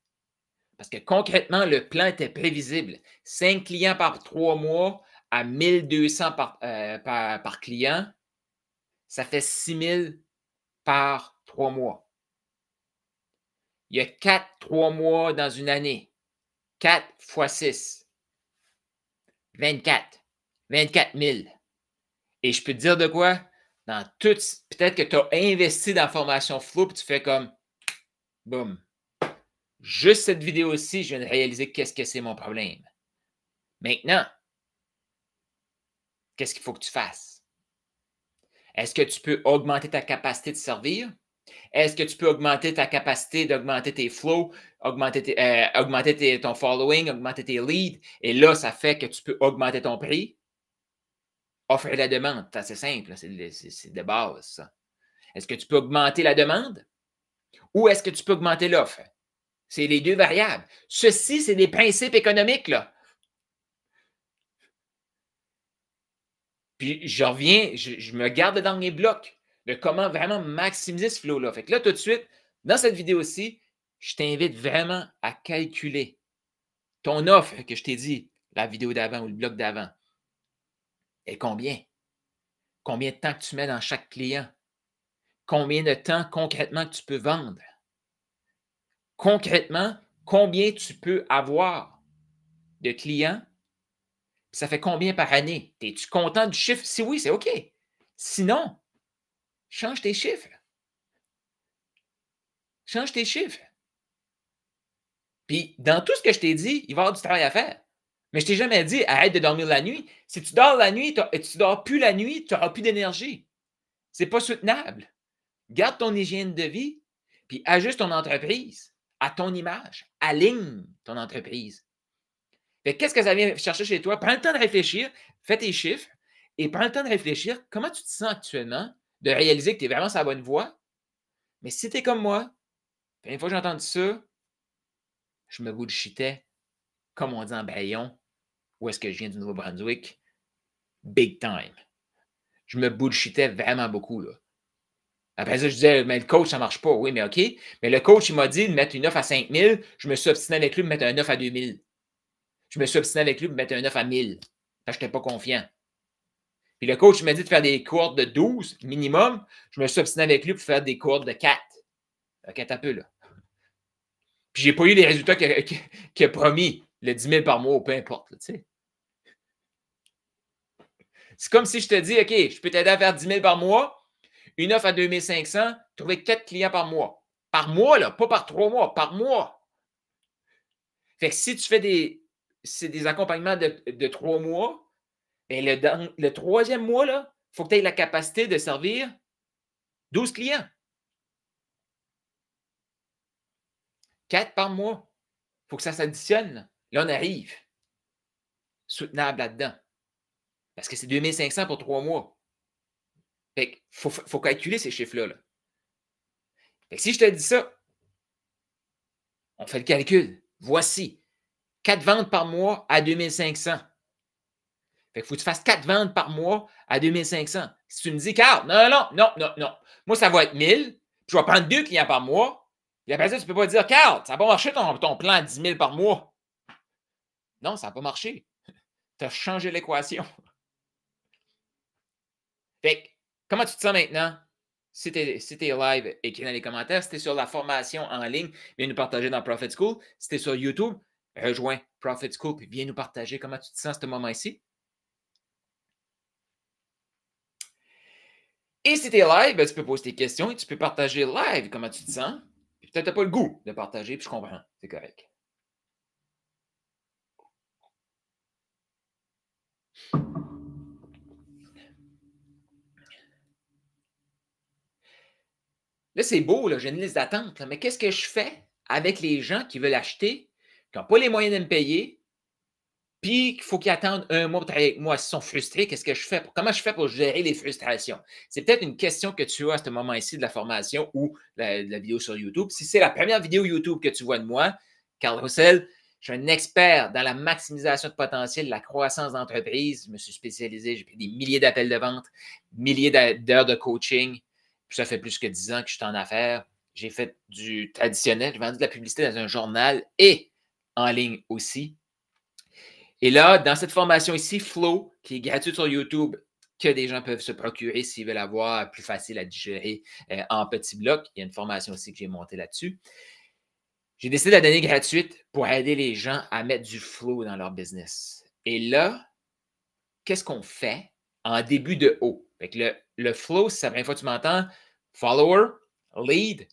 Parce que concrètement, le plan était prévisible. 5 clients par 3 mois à 1200 par client, ça fait 6 000 par 3 mois. Il y a 4 3 mois dans une année. 4 fois 6. 24. 24 000. Et je peux te dire de quoi? Dans tout, peut-être que tu as investi dans la formation flow et tu fais comme boum. Juste cette vidéo-ci, je viens de réaliser qu'est-ce que c'est mon problème. Maintenant, qu'est-ce qu'il faut que tu fasses? Est-ce que tu peux augmenter ta capacité de servir? Est-ce que tu peux augmenter ta capacité d'augmenter tes flows, augmenter ton following, augmenter tes leads? Et là, ça fait que tu peux augmenter ton prix. Offre et la demande, c'est assez simple, c'est de base, ça. Est-ce que tu peux augmenter la demande ou est-ce que tu peux augmenter l'offre? C'est les deux variables. Ceci, c'est des principes économiques, là. Puis je reviens, je me garde dans mes blocs de comment vraiment maximiser ce flow-là. Fait que là, tout de suite, dans cette vidéo-ci, je t'invite vraiment à calculer ton offre que je t'ai dit, la vidéo d'avant ou le bloc d'avant. Et combien? Combien de temps que tu mets dans chaque client? Combien de temps concrètement que tu peux vendre? Concrètement, combien tu peux avoir de clients? Ça fait combien par année? Es-tu content du chiffre? Si oui, c'est OK. Sinon, change tes chiffres. Change tes chiffres. Puis, dans tout ce que je t'ai dit, il va y avoir du travail à faire. Mais je ne t'ai jamais dit, arrête de dormir la nuit. Si tu dors la nuit et tu ne dors plus la nuit, tu n'auras plus d'énergie. Ce n'est pas soutenable. Garde ton hygiène de vie, puis ajuste ton entreprise à ton image. Aligne ton entreprise. Qu'est-ce que ça vient chercher chez toi? Prends le temps de réfléchir, fais tes chiffres et prends le temps de réfléchir comment tu te sens actuellement, de réaliser que tu es vraiment sur la bonne voie. Mais si tu es comme moi, une fois que j'ai entendu ça, je me bullshitais, comme on dit en Bayon, où est-ce que je viens du Nouveau-Brunswick, big time. Je me bullshitais vraiment beaucoup, là. Après ça, je disais, mais le coach, ça ne marche pas. Oui, mais OK. Mais le coach, il m'a dit de mettre une offre à 5 000. Je me suis obstiné avec lui de mettre un offre à 2 000. Je me suis obstiné avec lui de mettre un offre à 1 000. Parce que je n'étais pas confiant. Puis le coach m'a dit de faire des cohortes de 12 minimum. Je me suis obstiné avec lui pour faire des cohortes de 4. OK, un peu, là. Puis j'ai pas eu les résultats qu'il a promis. Le 10 000 par mois, ou peu importe, tu sais. C'est comme si je te dis, OK, je peux t'aider à faire 10 000 par mois, une offre à 2 500, trouver 4 clients par mois. Par mois, là, pas par 3 mois, par mois. Fait que si tu fais des accompagnements de 3 mois, bien le troisième mois, il faut que tu aies la capacité de servir 12 clients. 4 par mois. Il faut que ça s'additionne. Là, on arrive. Soutenable là-dedans. Parce que c'est 2 500 pour 3 mois. Fait qu'il faut calculer ces chiffres-là. Là. Fait que si je te dis ça, on fait le calcul. Voici 4 ventes par mois à 2 500. Fait qu'il faut que tu fasses 4 ventes par mois à 2 500. Si tu me dis, Carl, non. Moi, ça va être 1000, puis je vais prendre 2 clients par mois. Et après ça, tu ne peux pas dire, Carl, ça n'a pas marché ton plan à 10 000 par mois. Non, ça n'a pas marché. Tu as changé l'équation. Fait que, comment tu te sens maintenant? Si tu es live, écris dans les commentaires. Si tu es sur la formation en ligne, viens nous partager dans Profit School. Si tu es sur YouTube, rejoins Profit School et viens nous partager comment tu te sens à ce moment-ci. Et si tu es live, ben, tu peux poser tes questions et tu peux partager live comment tu te sens. Peut-être que tu n'as pas le goût de partager, puis je comprends. C'est correct. Là, c'est beau, là, j'ai une liste d'attente, mais qu'est-ce que je fais avec les gens qui veulent acheter, qui n'ont pas les moyens de me payer, puis qu'il faut qu'ils attendent un mois pour travailler avec moi? S'ils sont frustrés, qu'est-ce que je fais? Comment je fais pour gérer les frustrations? C'est peut-être une question que tu as à ce moment-ci de la formation ou la vidéo sur YouTube. Si c'est la première vidéo YouTube que tu vois de moi, Carl Roussel, je suis un expert dans la maximisation de potentiel, la croissance d'entreprise. Je me suis spécialisé, j'ai pris des milliers d'appels de vente, milliers d'heures de coaching. Puis ça fait plus que 10 ans que je suis en affaires. J'ai fait du traditionnel, j'ai vendu de la publicité dans un journal et en ligne aussi. Et là, dans cette formation ici, Flow, qui est gratuite sur YouTube, que des gens peuvent se procurer s'ils veulent avoir plus facile à digérer en petits blocs. Il y a une formation aussi que j'ai montée là-dessus. J'ai décidé de la donner gratuite pour aider les gens à mettre du flow dans leur business. Et là, qu'est-ce qu'on fait en début de haut? Fait que le flow, si c'est la première fois que tu m'entends, follower, lead,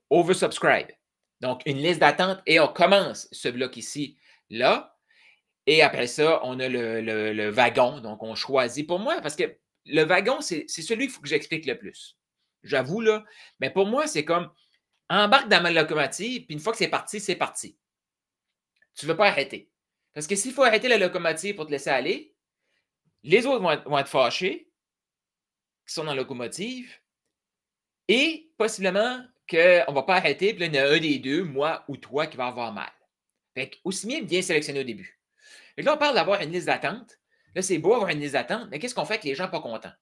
oversubscribe. Donc, une liste d'attente et on commence ce bloc ici, là. Et après ça, on a le wagon. Donc, on choisit. Pour moi, parce que le wagon, c'est celui qu'il faut que j'explique le plus. J'avoue, là. Mais pour moi, c'est comme embarque dans ma locomotive, puis une fois que c'est parti, c'est parti. Tu ne veux pas arrêter. Parce que s'il faut arrêter la locomotive pour te laisser aller, les autres vont être fâchés, qui sont dans la locomotive, et possiblement qu'on ne va pas arrêter, puis là, il y en a un des deux, moi ou toi, qui va avoir mal. Fait que, aussi bien sélectionner au début. Et là, on parle d'avoir une liste d'attente. Là, c'est beau avoir une liste d'attente, mais qu'est-ce qu'on fait avec les gens pas contents?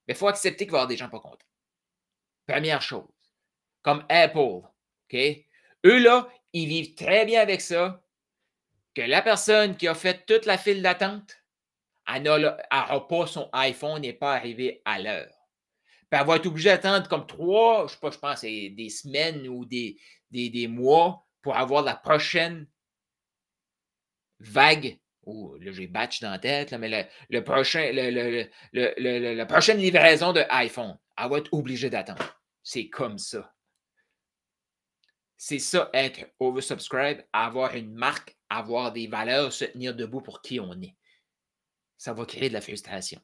Il faut accepter qu'il va y avoir des gens pas contents. Première chose. Comme Apple. OK? Eux, là, ils vivent très bien avec ça. Que la personne qui a fait toute la file d'attente elle n'aura pas son iPhone, n'est pas arrivé à l'heure. Puis elle va être obligée d'attendre comme 3, je sais pas, je pense c'est des semaines ou des mois pour avoir la prochaine vague. Oh, là, j'ai batch dans la tête, là, mais la prochaine livraison de iPhone. Elle va être obligée d'attendre. C'est comme ça. C'est ça, être oversubscribe, avoir une marque, avoir des valeurs, se tenir debout pour qui on est. Ça va créer de la frustration.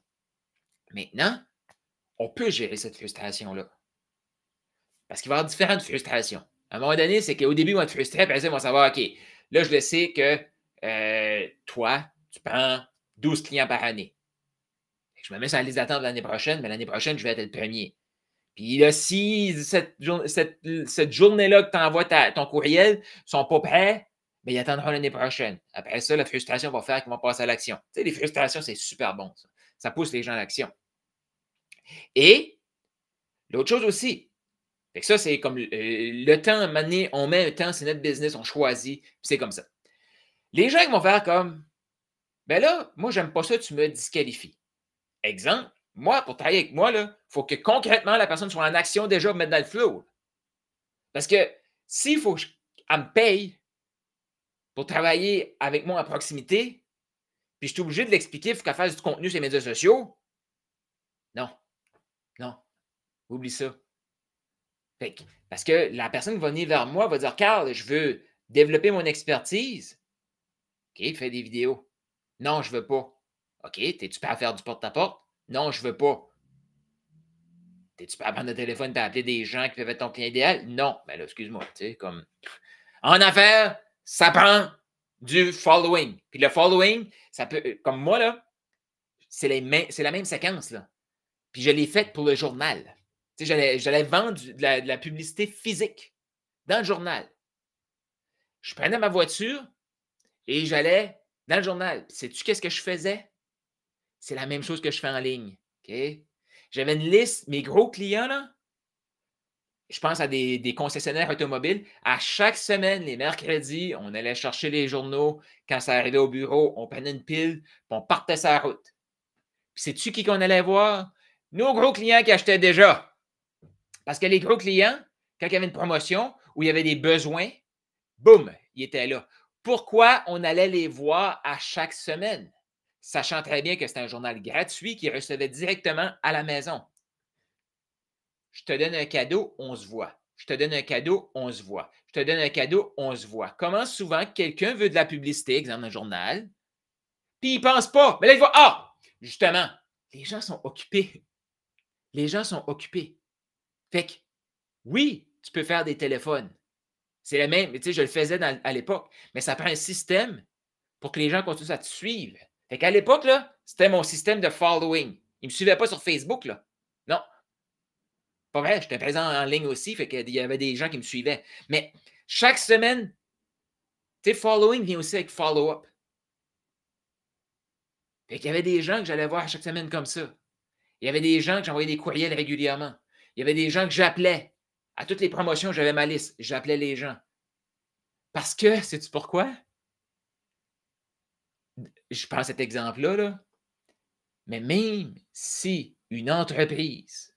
Maintenant, on peut gérer cette frustration-là. Parce qu'il va y avoir différentes frustrations. À un moment donné, c'est qu'au début, ils vont être frustrés, puis après, ils vont savoir, OK, là, je le sais que toi, tu prends 12 clients par année. Je me mets sur la liste d'attente l'année prochaine, mais l'année prochaine, je vais être le premier. Puis là, si cette journée-là que tu envoies ton courriel ne sont pas prêts, bien, ils attendront l'année prochaine. Après ça, la frustration va faire qu'ils vont passer à l'action. Tu sais, les frustrations, c'est super bon. Ça pousse les gens à l'action. Et l'autre chose aussi, fait que ça, c'est comme le temps, à un moment donné, on met un temps, c'est notre business, on choisit, puis c'est comme ça. Les gens qui vont faire comme, ben là, moi, j'aime pas ça, tu me disqualifies. Exemple, moi, pour travailler avec moi, il faut que concrètement, la personne soit en action déjà pour mettre dans le flow. Parce que s'il faut qu'elle me paye pour travailler avec moi à proximité, puis je suis obligé de l'expliquer, il faut qu'elle fasse du contenu sur les médias sociaux, non, non, oublie ça. Parce que la personne qui va venir vers moi va dire, Carl, je veux développer mon expertise. OK, fais des vidéos. Non, je ne veux pas. OK, es-tu prêt à faire du porte-à-porte? Non, je ne veux pas. Es-tu prêt à prendre le téléphone et appeler des gens qui peuvent être ton client idéal? Non. Ben là, excuse-moi, tu sais, comme. En affaires, ça prend du following. Puis le following, ça peut. Comme moi, là, c'est la même séquence, là. Puis je l'ai faite pour le journal. Tu sais, j'allais vendre de la publicité physique dans le journal. Je prenais ma voiture et j'allais dans le journal. Sais-tu qu'est-ce que je faisais? C'est la même chose que je fais en ligne. OK? J'avais une liste, mes gros clients, là, je pense à des concessionnaires automobiles. À chaque semaine, les mercredis, on allait chercher les journaux. Quand ça arrivait au bureau, on prenait une pile, puis on partait sa route. Puis sais-tu qui qu'on allait voir? Nos gros clients qui achetaient déjà. Parce que les gros clients, quand il y avait une promotion où il y avait des besoins, boum, ils étaient là. Pourquoi on allait les voir à chaque semaine? Sachant très bien que c'était un journal gratuit qu'ils recevaient directement à la maison. Je te donne un cadeau, on se voit. Je te donne un cadeau, on se voit. Je te donne un cadeau, on se voit. Comment souvent quelqu'un veut de la publicité, exemple un journal, puis il ne pense pas. Mais là, il va, ah, justement, les gens sont occupés. Les gens sont occupés. Fait que, oui, tu peux faire des téléphones. C'est le même, tu sais, je le faisais à l'époque, mais ça prend un système pour que les gens continuent à te suivre. Fait qu'à l'époque, là, c'était mon système de following. Ils ne me suivaient pas sur Facebook, là. Non. Pas vrai, j'étais présent en ligne aussi, fait qu'il y avait des gens qui me suivaient. Mais chaque semaine, tu sais, following vient aussi avec follow-up. Fait qu'il y avait des gens que j'allais voir chaque semaine comme ça. Il y avait des gens que j'envoyais des courriels régulièrement. Il y avait des gens que j'appelais. À toutes les promotions, j'avais ma liste. J'appelais les gens. Parce que, sais-tu pourquoi? Je prends cet exemple-là, là. Mais même si une entreprise,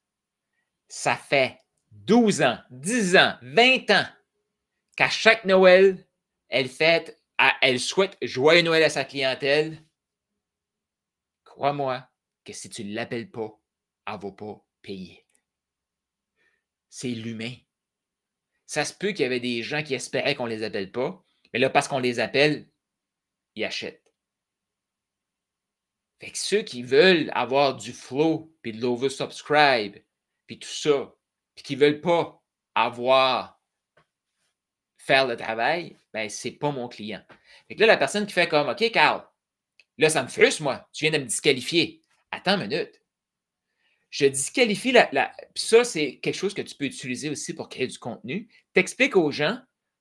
ça fait 12 ans, 10 ans, 20 ans qu'à chaque Noël, elle souhaite joyeux Noël à sa clientèle, crois-moi que si tu ne l'appelles pas, elle ne va pas payer. C'est l'humain. Ça se peut qu'il y avait des gens qui espéraient qu'on ne les appelle pas, mais là, parce qu'on les appelle, ils achètent. Fait que ceux qui veulent avoir du flow, puis de l'oversubscribe, puis tout ça, puis qui ne veulent pas faire le travail, ben c'est pas mon client. Fait que là, la personne qui fait comme, OK, Carl, là, ça me frustre, moi. Tu viens de me disqualifier. Attends une minute. Je disqualifie Puis ça, c'est quelque chose que tu peux utiliser aussi pour créer du contenu. Tu expliques aux gens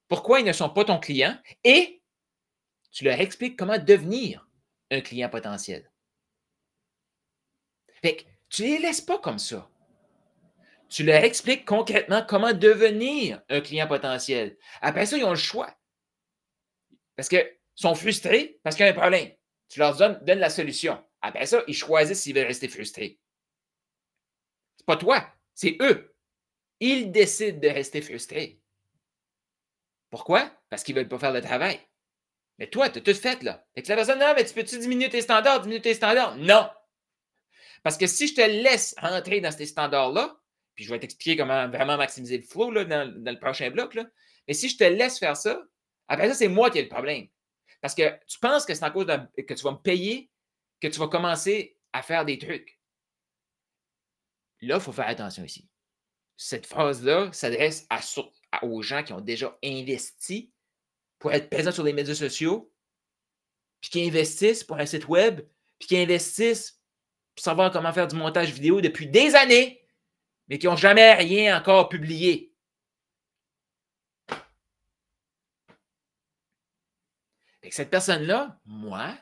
pourquoi ils ne sont pas ton client et tu leur expliques comment devenir un client potentiel. Fait que tu ne les laisses pas comme ça. Tu leur expliques concrètement comment devenir un client potentiel. Après ça, ils ont le choix. Parce qu'ils sont frustrés parce qu'il y a un problème. Tu leur donnes la solution. Après ça, ils choisissent s'ils veulent rester frustrés. C'est pas toi, c'est eux. Ils décident de rester frustrés. Pourquoi? Parce qu'ils ne veulent pas faire le travail. Mais toi, tu as tout fait, là. Fait que la personne, non, mais tu peux-tu diminuer tes standards, diminuer tes standards? Non! Parce que si je te laisse rentrer dans ces standards-là, puis je vais t'expliquer comment vraiment maximiser le flow là, dans le prochain bloc, là, mais si je te laisse faire ça, après ça, c'est moi qui ai le problème. Parce que tu penses que c'est à cause que tu vas me payer que tu vas commencer à faire des trucs. Là, il faut faire attention ici. Cette phrase-là s'adresse aux gens qui ont déjà investi pour être présents sur les médias sociaux, puis qui investissent pour un site web, puis qui investissent pour savoir comment faire du montage vidéo depuis des années, mais qui n'ont jamais rien encore publié. Fait que cette personne-là, moi,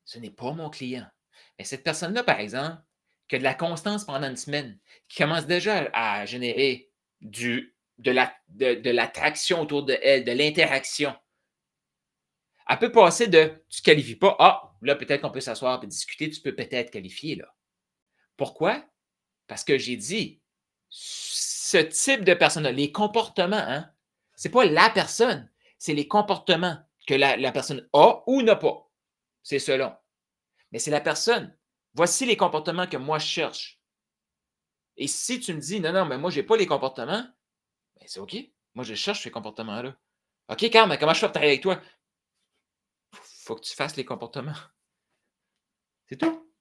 ce n'est pas mon client. Mais cette personne-là, par exemple, qui a de la constance pendant une semaine, qui commence déjà à générer de l'attraction autour de elle, de l'interaction. Elle peut passer de tu ne qualifies pas, ah, là, peut-être qu'on peut s'asseoir et discuter, tu peux peut-être qualifier, là. Pourquoi? Parce que j'ai dit, ce type de personne-là, les comportements, hein, ce n'est pas la personne, c'est les comportements que la personne a ou n'a pas. C'est selon. Mais c'est la personne. Voici les comportements que moi je cherche. Et si tu me dis, non, non, mais moi, je n'ai pas les comportements, ben c'est OK. Moi, je cherche ces comportements-là. OK, Carl, mais comment je fais pour travailler avec toi? Il faut que tu fasses les comportements. C'est tout.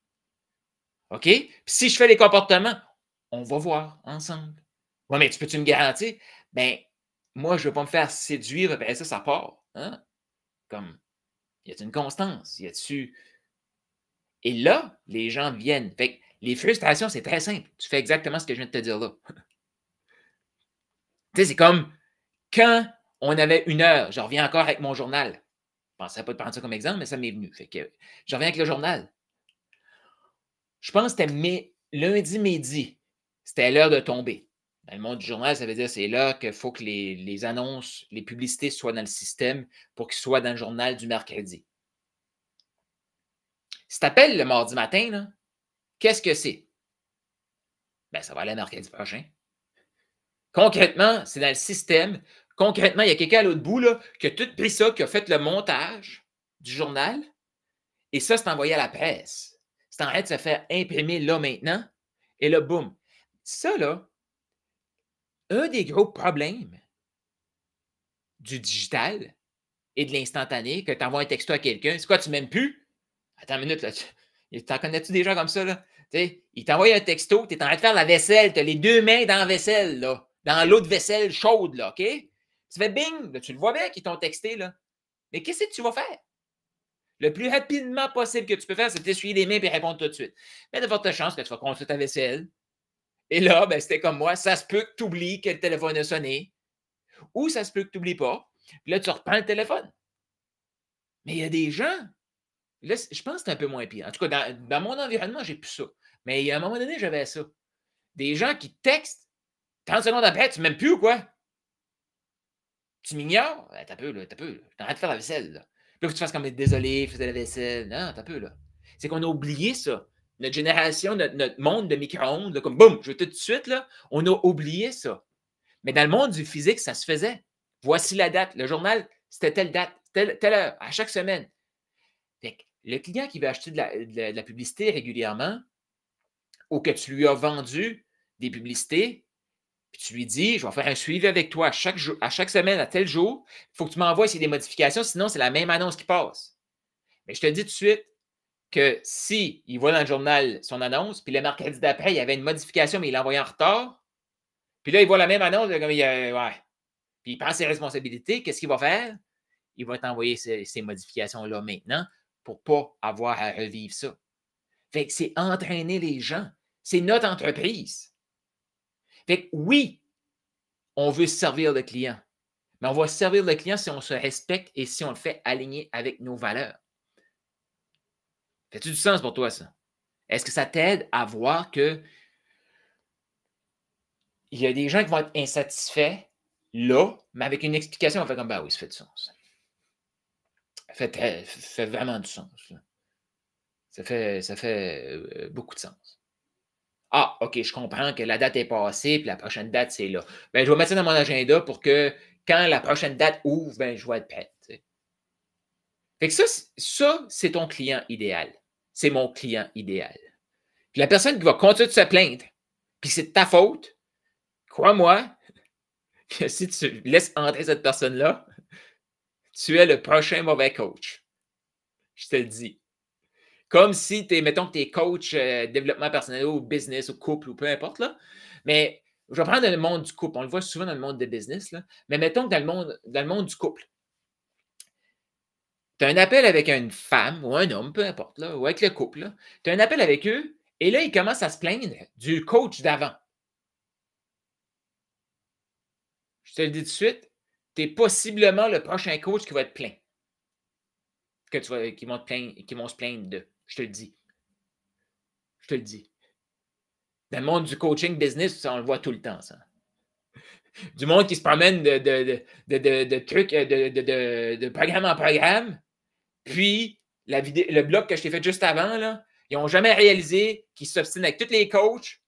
OK? Puis si je fais les comportements, on va voir ensemble. Oui, mais tu peux-tu me garantir? Ben, moi, je ne veux pas me faire séduire, après ça part. Hein? Comme, y a-t-il une constance? Y a-t-il. Et là, les gens viennent. Fait que les frustrations, c'est très simple. Tu fais exactement ce que je viens de te dire là. Tu sais, c'est comme quand on avait 1 heure, je reviens encore avec mon journal. Je ne pensais pas de prendre ça comme exemple, mais ça m'est venu. Fait que je reviens avec le journal. Je pense que c'était lundi midi. C'était l'heure de tomber. Dans le monde du journal, ça veut dire que c'est là qu'il faut que les annonces, les publicités soient dans le système pour qu'ils soient dans le journal du mercredi. Si tu appelles le mardi matin, qu'est-ce que c'est? Ben, ça va aller mercredi prochain. Concrètement, c'est dans le système. Concrètement, il y a quelqu'un à l'autre bout là, qui a tout pris ça, qui a fait le montage du journal, et ça, c'est envoyé à la presse. C'est en train de se faire imprimer là maintenant, et là, boum. Ça, là, un des gros problèmes du digital et de l'instantané, que tu envoies un texto à quelqu'un, c'est quoi, tu ne m'aimes plus? Attends une minute, là. T'en connais-tu des gens comme ça, là? T'sais, il t'envoie un texto, tu es en train de faire la vaisselle, tu as les 2 mains dans la vaisselle, là, dans l'eau de vaisselle chaude, là, OK? Tu fais bing, là, tu le vois bien qu'ils t'ont texté, là. Mais qu'est-ce que tu vas faire? Le plus rapidement possible que tu peux faire, c'est t'essuyer les mains et répondre tout de suite. Mais de fortes chances que tu vas construire ta vaisselle. Et là, ben, c'était comme moi, ça se peut que tu oublies que le téléphone a sonné, ou ça se peut que tu n'oublies pas. Puis là, tu reprends le téléphone. Mais il y a des gens, là, je pense que c'est un peu moins pire. En tout cas, dans mon environnement, j'ai plus ça. Mais à un moment donné, j'avais ça. Des gens qui textent, 30 secondes après, tu ne m'aimes plus ou quoi? Tu m'ignores? T'as peu, là, t'as peu. T'arrêtes de faire la vaisselle, là. Puis là, faut que tu fasses comme désolé, je faisais la vaisselle. Non, t'as peu, là. C'est qu'on a oublié ça. Notre génération, notre monde de micro-ondes, comme boum, je veux tout de suite, là, on a oublié ça. Mais dans le monde du physique, ça se faisait. Voici la date. Le journal, c'était telle date, telle heure, à chaque semaine. Fait que le client qui veut acheter de la publicité régulièrement, ou que tu lui as vendu des publicités, puis tu lui dis, je vais faire un suivi avec toi à chaque semaine, à tel jour, il faut que tu m'envoies s'il y a des modifications, sinon c'est la même annonce qui passe. Mais je te dis tout de suite que s'il voit dans le journal son annonce, puis le mercredi d'après, il y avait une modification, mais il l'a envoyé en retard, puis là, il voit la même annonce, comme ouais. Puis il prend ses responsabilités, qu'est-ce qu'il va faire? Il va t'envoyer ces modifications-là maintenant pour ne pas avoir à revivre ça. Fait que c'est entraîner les gens. C'est notre entreprise. Fait que oui, on veut servir le client, mais on va servir le client si on se respecte et si on le fait aligner avec nos valeurs. Fait-tu du sens pour toi, ça? Est-ce que ça t'aide à voir que il y a des gens qui vont être insatisfaits là, mais avec une explication, on fait comme, ben oui, ça fait du sens. Ça fait vraiment du sens. Là. Ça fait beaucoup de sens. Ah, OK, je comprends que la date est passée, puis la prochaine date, c'est là. Ben, je vais mettre ça dans mon agenda pour que quand la prochaine date ouvre, ben, je vais être prêt. Fait que ça, c'est ton client idéal. C'est mon client idéal. Puis la personne qui va continuer de se plaindre, puis c'est de ta faute, crois-moi, que si tu laisses entrer cette personne-là, tu es le prochain mauvais coach. Je te le dis. Comme si, mettons que tu es coach développement personnel ou business ou couple ou peu importe, là. Mais je vais prendre le monde du couple. On le voit souvent dans le monde de business, là. Mais mettons que dans le monde du couple, tu as un appel avec une femme ou un homme, peu importe, là, ou avec le couple. Tu as un appel avec eux et là, ils commencent à se plaindre du coach d'avant. Je te le dis tout de suite, tu es possiblement le prochain coach qui va être plein. Qui vont se plaindre de. Je te le dis. Je te le dis. Dans le monde du coaching business, ça, on le voit tout le temps, ça. Du monde qui se promène de trucs, de programme en programme, puis le blog que je t'ai fait juste avant, là, ils n'ont jamais réalisé qu'ils s'obstinent avec tous les coachs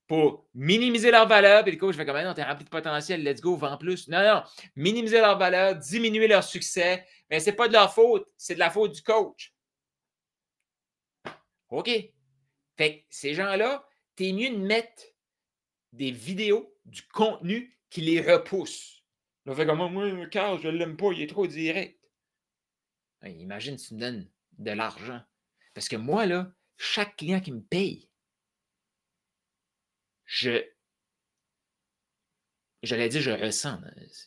pour minimiser leur valeur, puis le coach fait comme, non, t'es rempli de potentiel, let's go, vends plus. Non, non, minimiser leur valeur, diminuer leur succès, mais c'est pas de leur faute, c'est de la faute du coach. OK. Fait que ces gens-là, t'es mieux de mettre des vidéos, du contenu qui les repousse. Là, fait comme, moi, Carl, je ne l'aime pas, il est trop direct. Imagine, tu me donnes de l'argent. Parce que moi, là, chaque client qui me paye, j'allais dire, je ressens.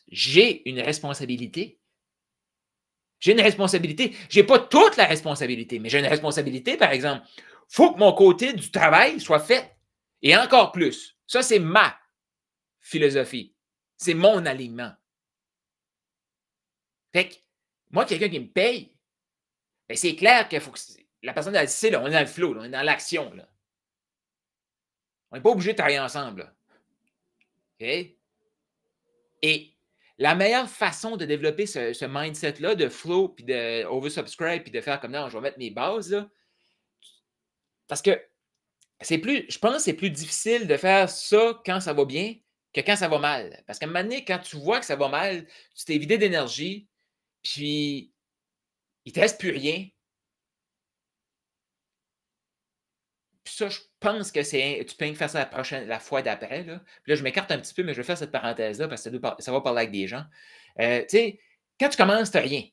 J'ai une responsabilité. J'ai une responsabilité. Je n'ai pas toute la responsabilité, mais j'ai une responsabilité, par exemple. Il faut que mon côté du travail soit fait. Et encore plus. Ça, c'est ma philosophie. C'est mon alignement. Fait que, moi, quelqu'un qui me paye, ben, c'est clair qu'il faut que la personne, elle sait, là, on est dans le flow, là, on est dans l'action. Là. On n'est pas obligé de travailler ensemble. Là. OK? Et la meilleure façon de développer ce mindset-là de flow, puis de oversubscribe, puis de faire comme non, je vais mettre mes bases, là, parce que je pense que c'est plus difficile de faire ça quand ça va bien que quand ça va mal. Parce qu'à un moment donné, quand tu vois que ça va mal, tu t'es vidé d'énergie, puis il ne te reste plus rien. Puis ça, je pense que tu peux faire ça la fois d'après. Là. Puis là, je m'écarte un petit peu, mais je vais faire cette parenthèse-là parce que ça va parler avec des gens. Tu sais, quand tu commences, tu n'as rien.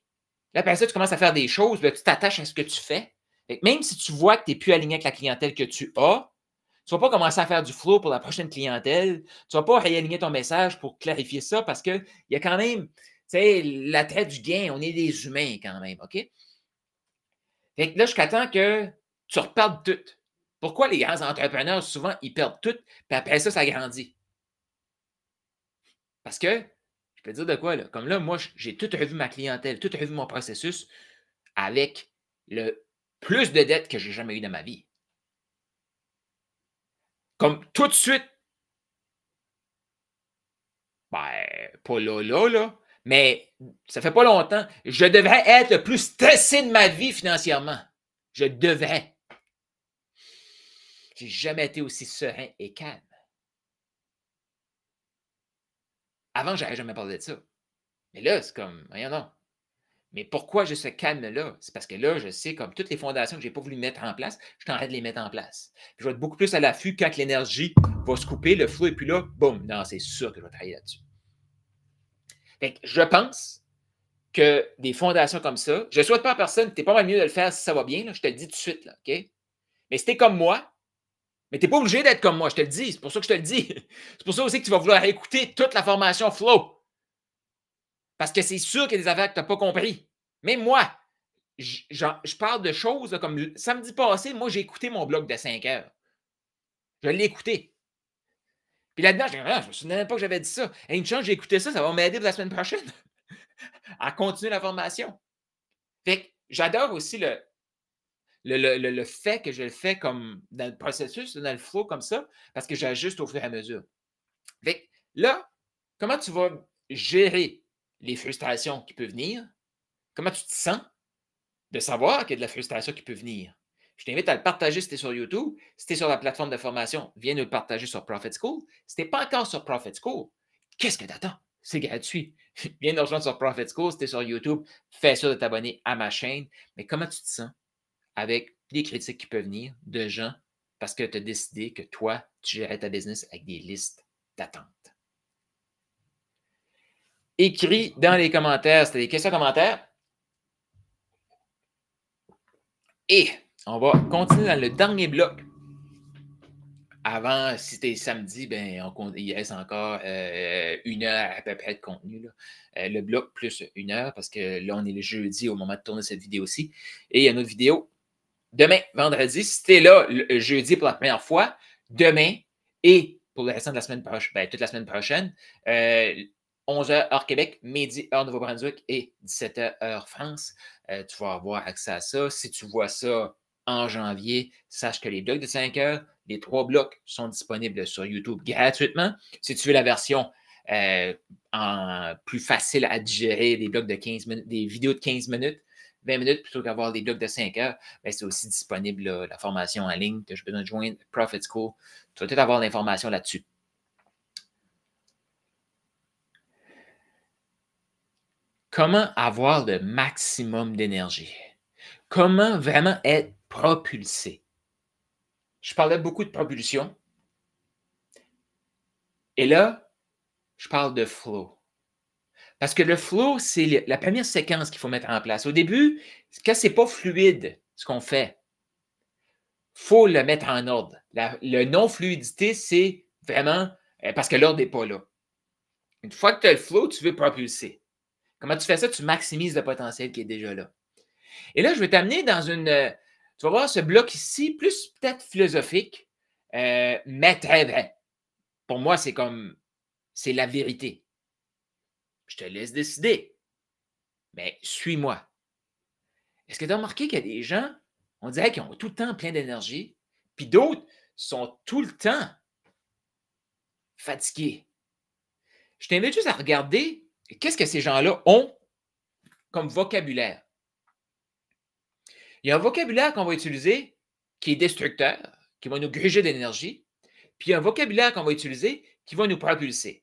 Là, après ça, tu commences à faire des choses, ben, tu t'attaches à ce que tu fais. Fait que même si tu vois que tu n'es plus aligné avec la clientèle que tu as, tu ne vas pas commencer à faire du flow pour la prochaine clientèle. Tu ne vas pas réaligner ton message pour clarifier ça parce qu'il y a quand même, tu sais, l'attrait du gain. On est des humains quand même, OK? Fait que là, jusqu'à temps que tu repartes tout. Pourquoi les grands entrepreneurs, souvent, ils perdent tout, puis après ça, ça grandit? Parce que, je peux te dire de quoi, là, comme là, moi, j'ai tout revu ma clientèle, tout revu mon processus avec le plus de dettes que j'ai jamais eu dans ma vie. Comme tout de suite, ben, pas là, mais ça fait pas longtemps, je devrais être le plus stressé de ma vie financièrement. Je devrais. J'ai jamais été aussi serein et calme. Avant, j'aurais jamais parlé de ça. Mais là, c'est comme, voyons non. Mais pourquoi j'ai ce calme-là? C'est parce que là, je sais, comme toutes les fondations que je n'ai pas voulu mettre en place, je suis en train de les mettre en place. Puis je vais être beaucoup plus à l'affût quand l'énergie va se couper, le flou, et puis là, boum, non, c'est sûr que je vais travailler là-dessus. Fait que je pense que des fondations comme ça, je ne souhaite pas à personne, tu es pas mal mieux de le faire si ça va bien, là, je te le dis tout de suite, là, OK? Mais si tu es comme moi, mais tu n'es pas obligé d'être comme moi, je te le dis, c'est pour ça que je te le dis. C'est pour ça aussi que tu vas vouloir écouter toute la formation Flow. Parce que c'est sûr qu'il y a des affaires que tu n'as pas compris. Même moi, je parle de choses là, comme samedi passé, moi, j'ai écouté mon blog de 5 heures. Je l'ai écouté. Puis là-dedans, je ne me souvenais même pas que j'avais dit ça. Et une chance, j'ai écouté ça, ça va m'aider pour la semaine prochaine à continuer la formation. Fait que j'adore aussi le fait que je le fais comme dans le processus, dans le flow comme ça, parce que j'ajuste au fur et à mesure. Fait que là, comment tu vas gérer les frustrations qui peuvent venir? Comment tu te sens de savoir qu'il y a de la frustration qui peut venir? Je t'invite à le partager si tu es sur YouTube. Si tu es sur la plateforme de formation, viens nous le partager sur Profit School. Si tu n'es pas encore sur Profit School, qu'est-ce que tu attends? C'est gratuit. Viens nous rejoindre sur Profit School. Si tu es sur YouTube, fais sûr de t'abonner à ma chaîne. Mais comment tu te sens avec des critiques qui peuvent venir de gens parce que tu as décidé que toi, tu gérais ta business avec des listes d'attente? Écris dans les commentaires si tu as des questions-commentaires. Et on va continuer dans le dernier bloc. Avant, si c'était samedi, ben, il reste encore 1 heure à peu près de contenu. Là. Le bloc plus 1 heure, parce que là, on est le jeudi au moment de tourner cette vidéo-ci. Et il y a une autre vidéo demain, vendredi. Si tu es là le jeudi pour la première fois, demain et pour le restant de la semaine prochaine, ben, toute la semaine prochaine, 11h heure Québec, midi heure Nouveau-Brunswick et 17h heure France. Tu vas avoir accès à ça. Si tu vois ça en janvier, sache que les blocs de 5 heures, les 3 blocs sont disponibles sur YouTube gratuitement. Si tu veux la version plus facile à digérer, des blocs de 15 minutes, des vidéos de 15 minutes, 20 minutes plutôt qu'avoir des blocs de 5 heures, ben c'est aussi disponible là, la formation en ligne. Tu as besoin de joindre Profit School. Tu vas peut-être avoir l'information là-dessus. Comment avoir le maximum d'énergie? Comment vraiment être propulsé? Je parlais beaucoup de propulsion. Et là, je parle de flow. Parce que le flow, c'est la première séquence qu'il faut mettre en place. Au début, quand ce n'est pas fluide, ce qu'on fait, il faut le mettre en ordre. Le non-fluidité, c'est vraiment parce que l'ordre n'est pas là. Une fois que tu as le flow, tu veux propulser. Comment tu fais ça? Tu maximises le potentiel qui est déjà là. Et là, je vais t'amener dans une. Tu vas voir ce bloc ici, plus peut-être philosophique, mais très vrai. Pour moi, c'est la vérité. Je te laisse décider. Mais suis-moi. Est-ce que tu as remarqué qu'il y a des gens, on dirait qu'ils ont tout le temps plein d'énergie, puis d'autres sont tout le temps fatigués? Je t'invite juste à regarder qu'est-ce que ces gens-là ont comme vocabulaire. Il y a un vocabulaire qu'on va utiliser qui est destructeur, qui va nous gruger d'énergie, puis il y a un vocabulaire qu'on va utiliser qui va nous propulser.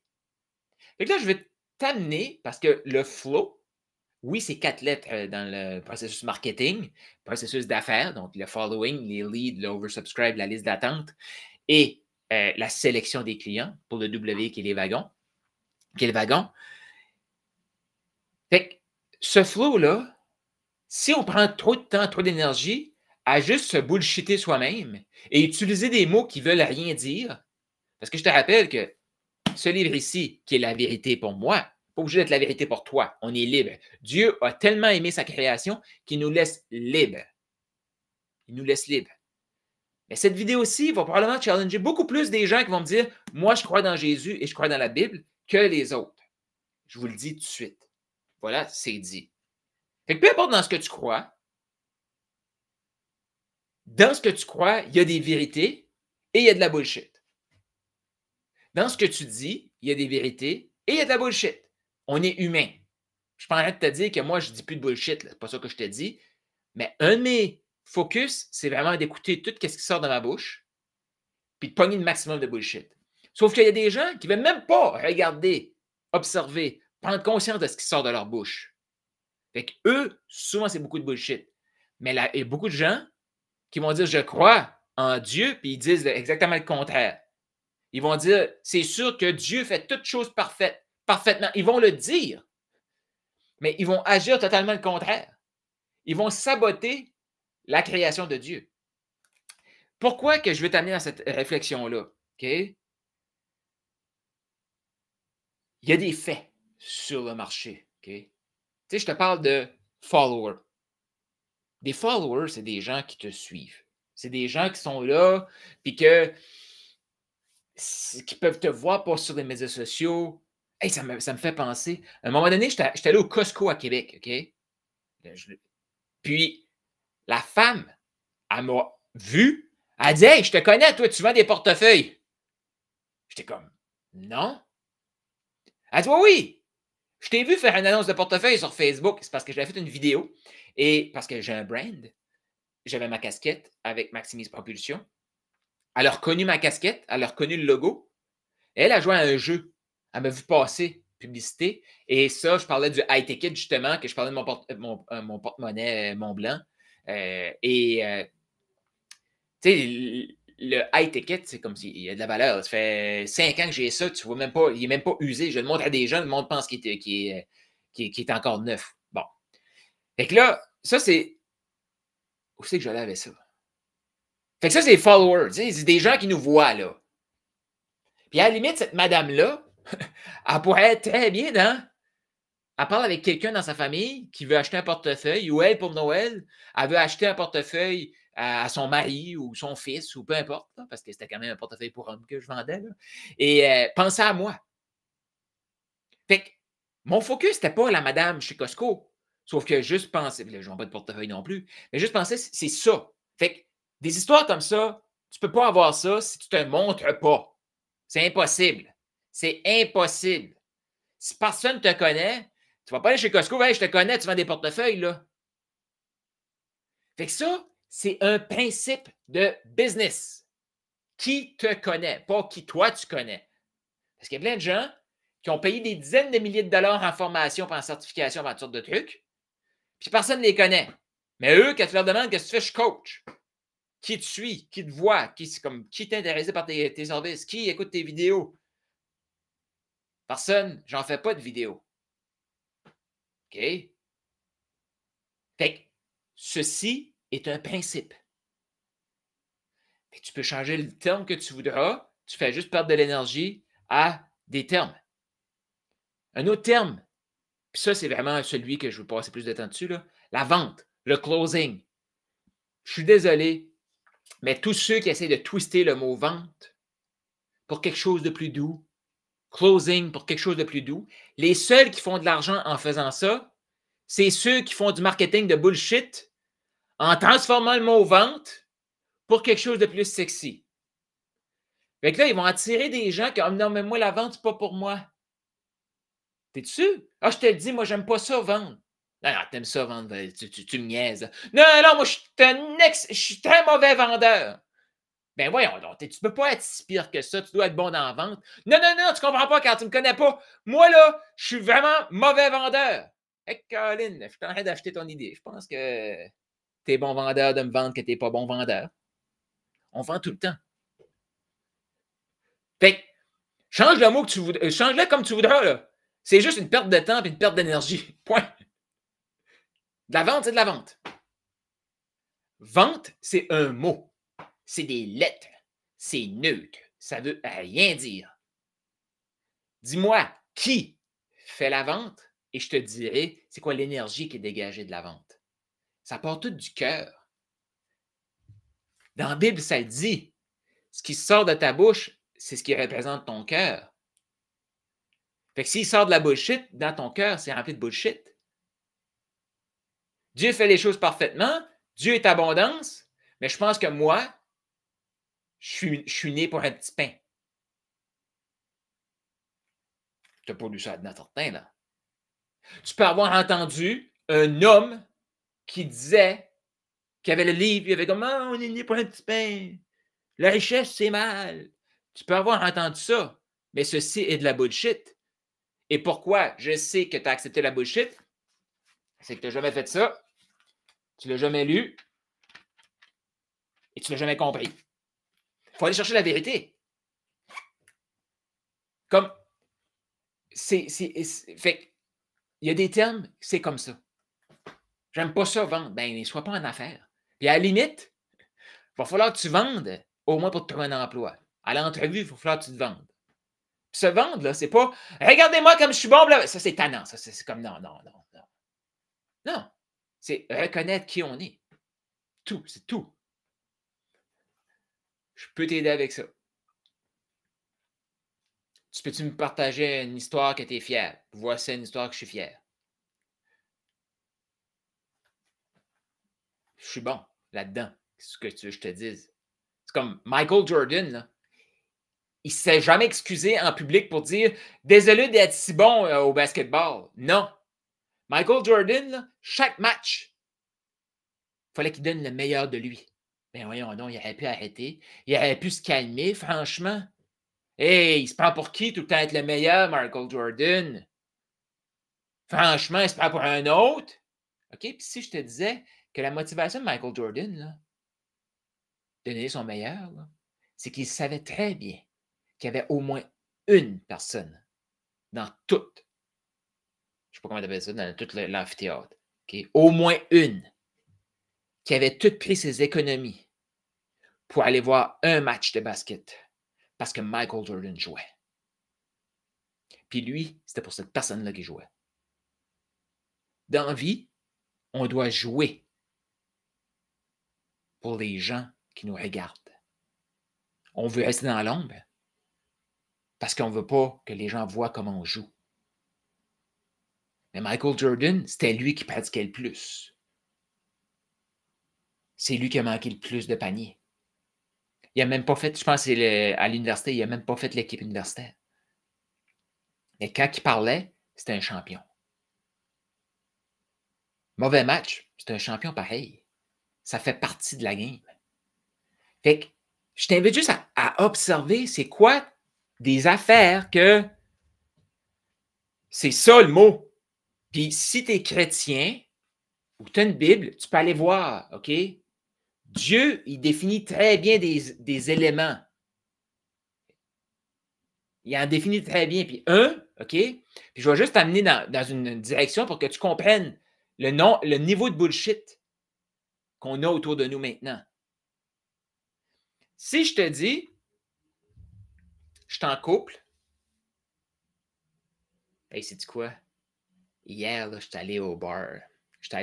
Et là, je vais t'amener, parce que le flow, oui, c'est 4 lettres dans le processus marketing, processus d'affaires, donc le following, les leads, l'oversubscribe, la liste d'attente et la sélection des clients pour le W qui est les wagons, qui est le wagon. Fait que ce flow-là, si on prend trop de temps, trop d'énergie à juste se bullshitter soi-même et utiliser des mots qui veulent rien dire, parce que je te rappelle que ce livre ici, qui est la vérité pour moi, pas obligé d'être la vérité pour toi. On est libre. Dieu a tellement aimé sa création qu'il nous laisse libres. Il nous laisse libres. Mais cette vidéo-ci va probablement challenger beaucoup plus des gens qui vont me dire « Moi, je crois dans Jésus et je crois dans la Bible » que les autres. Je vous le dis tout de suite. Voilà, c'est dit. Fait que peu importe dans ce que tu crois, dans ce que tu crois, il y a des vérités et il y a de la bullshit. Dans ce que tu dis, il y a des vérités et il y a de la bullshit. On est humain. Je ne suis pas en train de te dire que moi, je ne dis plus de bullshit. Ce n'est pas ça que je te dis. Mais un de mes focus, c'est vraiment d'écouter tout ce qui sort de ma bouche puis de pogner le maximum de bullshit. Sauf qu'il y a des gens qui ne veulent même pas regarder, observer, prendre conscience de ce qui sort de leur bouche. Fait que eux, souvent, c'est beaucoup de bullshit. Mais là, il y a beaucoup de gens qui vont dire « Je crois en Dieu », puis ils disent exactement le contraire. Ils vont dire « C'est sûr que Dieu fait toutes choses parfaitement. » Ils vont le dire, mais ils vont agir totalement le contraire. Ils vont saboter la création de Dieu. Pourquoi que je veux t'amener dans cette réflexion-là? OK? Il y a des faits sur le marché. OK? Tu sais, je te parle de followers. Des followers, c'est des gens qui te suivent. C'est des gens qui sont là, puis qui peuvent te voir pas sur les médias sociaux. Hey, ça me fait penser. À un moment donné, j'étais allé au Costco à Québec, OK? Puis, la femme, elle m'a vu. Elle dit « Hey, je te connais, toi, tu vends des portefeuilles. » J'étais comme « Non. » Elle dit « Oui, oui. Je t'ai vu faire une annonce de portefeuille sur Facebook. » C'est parce que j'avais fait une vidéo et parce que j'ai un brand. j'avais ma casquette avec Maximise Propulsion. Elle a reconnu ma casquette, elle a reconnu le logo. Elle a joué à un jeu. Elle m'a vu passer, publicité. Et ça, je parlais du high ticket, justement, que je parlais de mon porte-monnaie Montblanc. Tu sais, le high ticket, c'est comme s'il y a de la valeur. Ça fait 5 ans que j'ai ça, tu vois même pas, il n'est même pas usé. Je le montre à des gens, le monde pense qu'il est encore neuf. Bon. Fait que là, ça, c'est. Où c'est que j'allais avec ça? Fait que ça, c'est les followers. C'est des gens qui nous voient, là. Puis à la limite, cette madame-là, elle pourrait être très bien dans. Elle parle avec quelqu'un dans sa famille qui veut acheter un portefeuille, ou elle, pour Noël, elle veut acheter un portefeuille à son mari ou son fils, ou peu importe, là, parce que c'était quand même un portefeuille pour homme que je vendais. Là. Et pensez à moi. Fait que mon focus, c'était pas la madame chez Costco. Sauf que juste penser, je n'ai pas de portefeuille non plus, mais juste penser, c'est ça. Fait que des histoires comme ça, tu ne peux pas avoir ça si tu ne te montres pas. C'est impossible. C'est impossible. Si personne ne te connaît, tu ne vas pas aller chez Costco, hey, je te connais, tu vends des portefeuilles, là. Fait que ça, c'est un principe de business. Qui te connaît, pas qui toi tu connais. Parce qu'il y a plein de gens qui ont payé des dizaines de milliers de dollars en formation et en certification en toutes sortes de trucs, puis personne ne les connaît. Mais eux, quand tu leur demandes qu'est-ce que tu fais, je coach. Qui te suit, qui te voit, qui t'est intéressé par tes services, qui écoute tes vidéos. Personne, j'en fais pas de vidéos. OK? Fait que ceci est un principe. Fait que tu peux changer le terme que tu voudras, tu fais juste perdre de l'énergie à des termes. Un autre terme, puis ça, c'est vraiment celui que je veux passer plus de temps dessus, là, la vente, le closing. Je suis désolé, mais tous ceux qui essaient de twister le mot vente pour quelque chose de plus doux, closing pour quelque chose de plus doux, les seuls qui font de l'argent en faisant ça, c'est ceux qui font du marketing de bullshit en transformant le mot vente pour quelque chose de plus sexy. Fait que là, ils vont attirer des gens qui disent non, mais moi, la vente, c'est pas pour moi. T'es sûr? Ah, je te le dis, moi, j'aime pas ça vendre. Non, non, t'aimes ça vendre, tu me niaises. Non, non, moi, je suis très mauvais vendeur. Ben voyons donc, tu peux pas être si pire que ça, tu dois être bon dans la vente. Non, non, non, tu comprends pas quand tu me connais pas. Moi, là, je suis vraiment mauvais vendeur. Hey, Colin, je suis en train d'acheter ton idée. Je pense que t'es bon vendeur de me vendre que t'es pas bon vendeur. On vend tout le temps. Fait que, change le mot que tu voudras, change-le comme tu voudras, là. C'est juste une perte de temps et une perte d'énergie. Point. De la vente, c'est de la vente. Vente, c'est un mot. C'est des lettres. C'est neutre. Ça veut rien dire. Dis-moi qui fait la vente et je te dirai c'est quoi l'énergie qui est dégagée de la vente. Ça part tout du cœur. Dans la Bible, ça dit ce qui sort de ta bouche, c'est ce qui représente ton cœur. Fait que s'il sort de la bullshit, dans ton cœur, c'est rempli de bullshit. Dieu fait les choses parfaitement, Dieu est abondance, mais je pense que moi, je suis né pour un petit pain. Tu n'as pas lu ça dans certain, là. Tu peux avoir entendu un homme qui disait, qui avait le livre, il avait comme ah, on est né pour un petit pain. La richesse, c'est mal. Tu peux avoir entendu ça, mais ceci est de la bullshit. Et pourquoi je sais que tu as accepté la bullshit? C'est que tu n'as jamais fait ça, tu ne l'as jamais lu et tu ne l'as jamais compris. Il faut aller chercher la vérité. Comme, fait il y a des termes, c'est comme ça. J'aime pas ça vendre. Ben, sois pas en affaires. Puis à la limite, il va falloir que tu vendes au moins pour te trouver un emploi. À l'entrevue, il va falloir que tu te vendes. Puis se vendre, là, c'est pas regardez-moi comme je suis bon, là. Ça, c'est tannant. Ça, c'est comme non, non, non, non. Non. C'est reconnaître qui on est. Tout, c'est tout. Je peux t'aider avec ça. Tu peux-tu me partager une histoire que tu es fier? Voici une histoire que je suis fier. Je suis bon là-dedans. C'est ce que tu veux que je te dise. C'est comme Michael Jordan, là. Il ne s'est jamais excusé en public pour dire « Désolé d'être si bon au basketball ». Non. Michael Jordan, là, chaque match, fallait qu'il donne le meilleur de lui. Mais voyons donc, il aurait pu arrêter. Il aurait pu se calmer, franchement. Hey, il se prend pour qui tout le temps être le meilleur, Michael Jordan? Franchement, il se prend pour un autre? OK? Puis si je te disais que la motivation de Michael Jordan, là, de donner son meilleur, c'est qu'il savait très bien qu'il y avait au moins une personne dans toute, je ne sais pas comment tu appelles ça, dans tout l'amphithéâtre, OK? Au moins une, qui avait tout pris ses économies pour aller voir un match de basket parce que Michael Jordan jouait. Puis lui, c'était pour cette personne-là qui jouait. Dans la vie, on doit jouer pour les gens qui nous regardent. On veut rester dans l'ombre parce qu'on ne veut pas que les gens voient comment on joue. Mais Michael Jordan, c'était lui qui pratiquait le plus. C'est lui qui a manqué le plus de paniers. Il n'a même pas fait, je pense que c'est à l'université, il n'a même pas fait l'équipe universitaire. Mais quand il parlait, c'était un champion. Mauvais match, c'est un champion pareil. Ça fait partie de la game. Fait que je t'invite juste à observer c'est quoi des affaires que c'est ça le mot. Puis si tu es chrétien ou tu as une Bible, tu peux aller voir, OK? Dieu, il définit très bien des éléments. Il en définit très bien. Puis OK? Puis je vais juste t'amener dans une direction pour que tu comprennes le niveau de bullshit qu'on a autour de nous maintenant. Si je te dis, je suis en couple, hey, sais-tu quoi? Hier, là, je suis allé au bar, je suis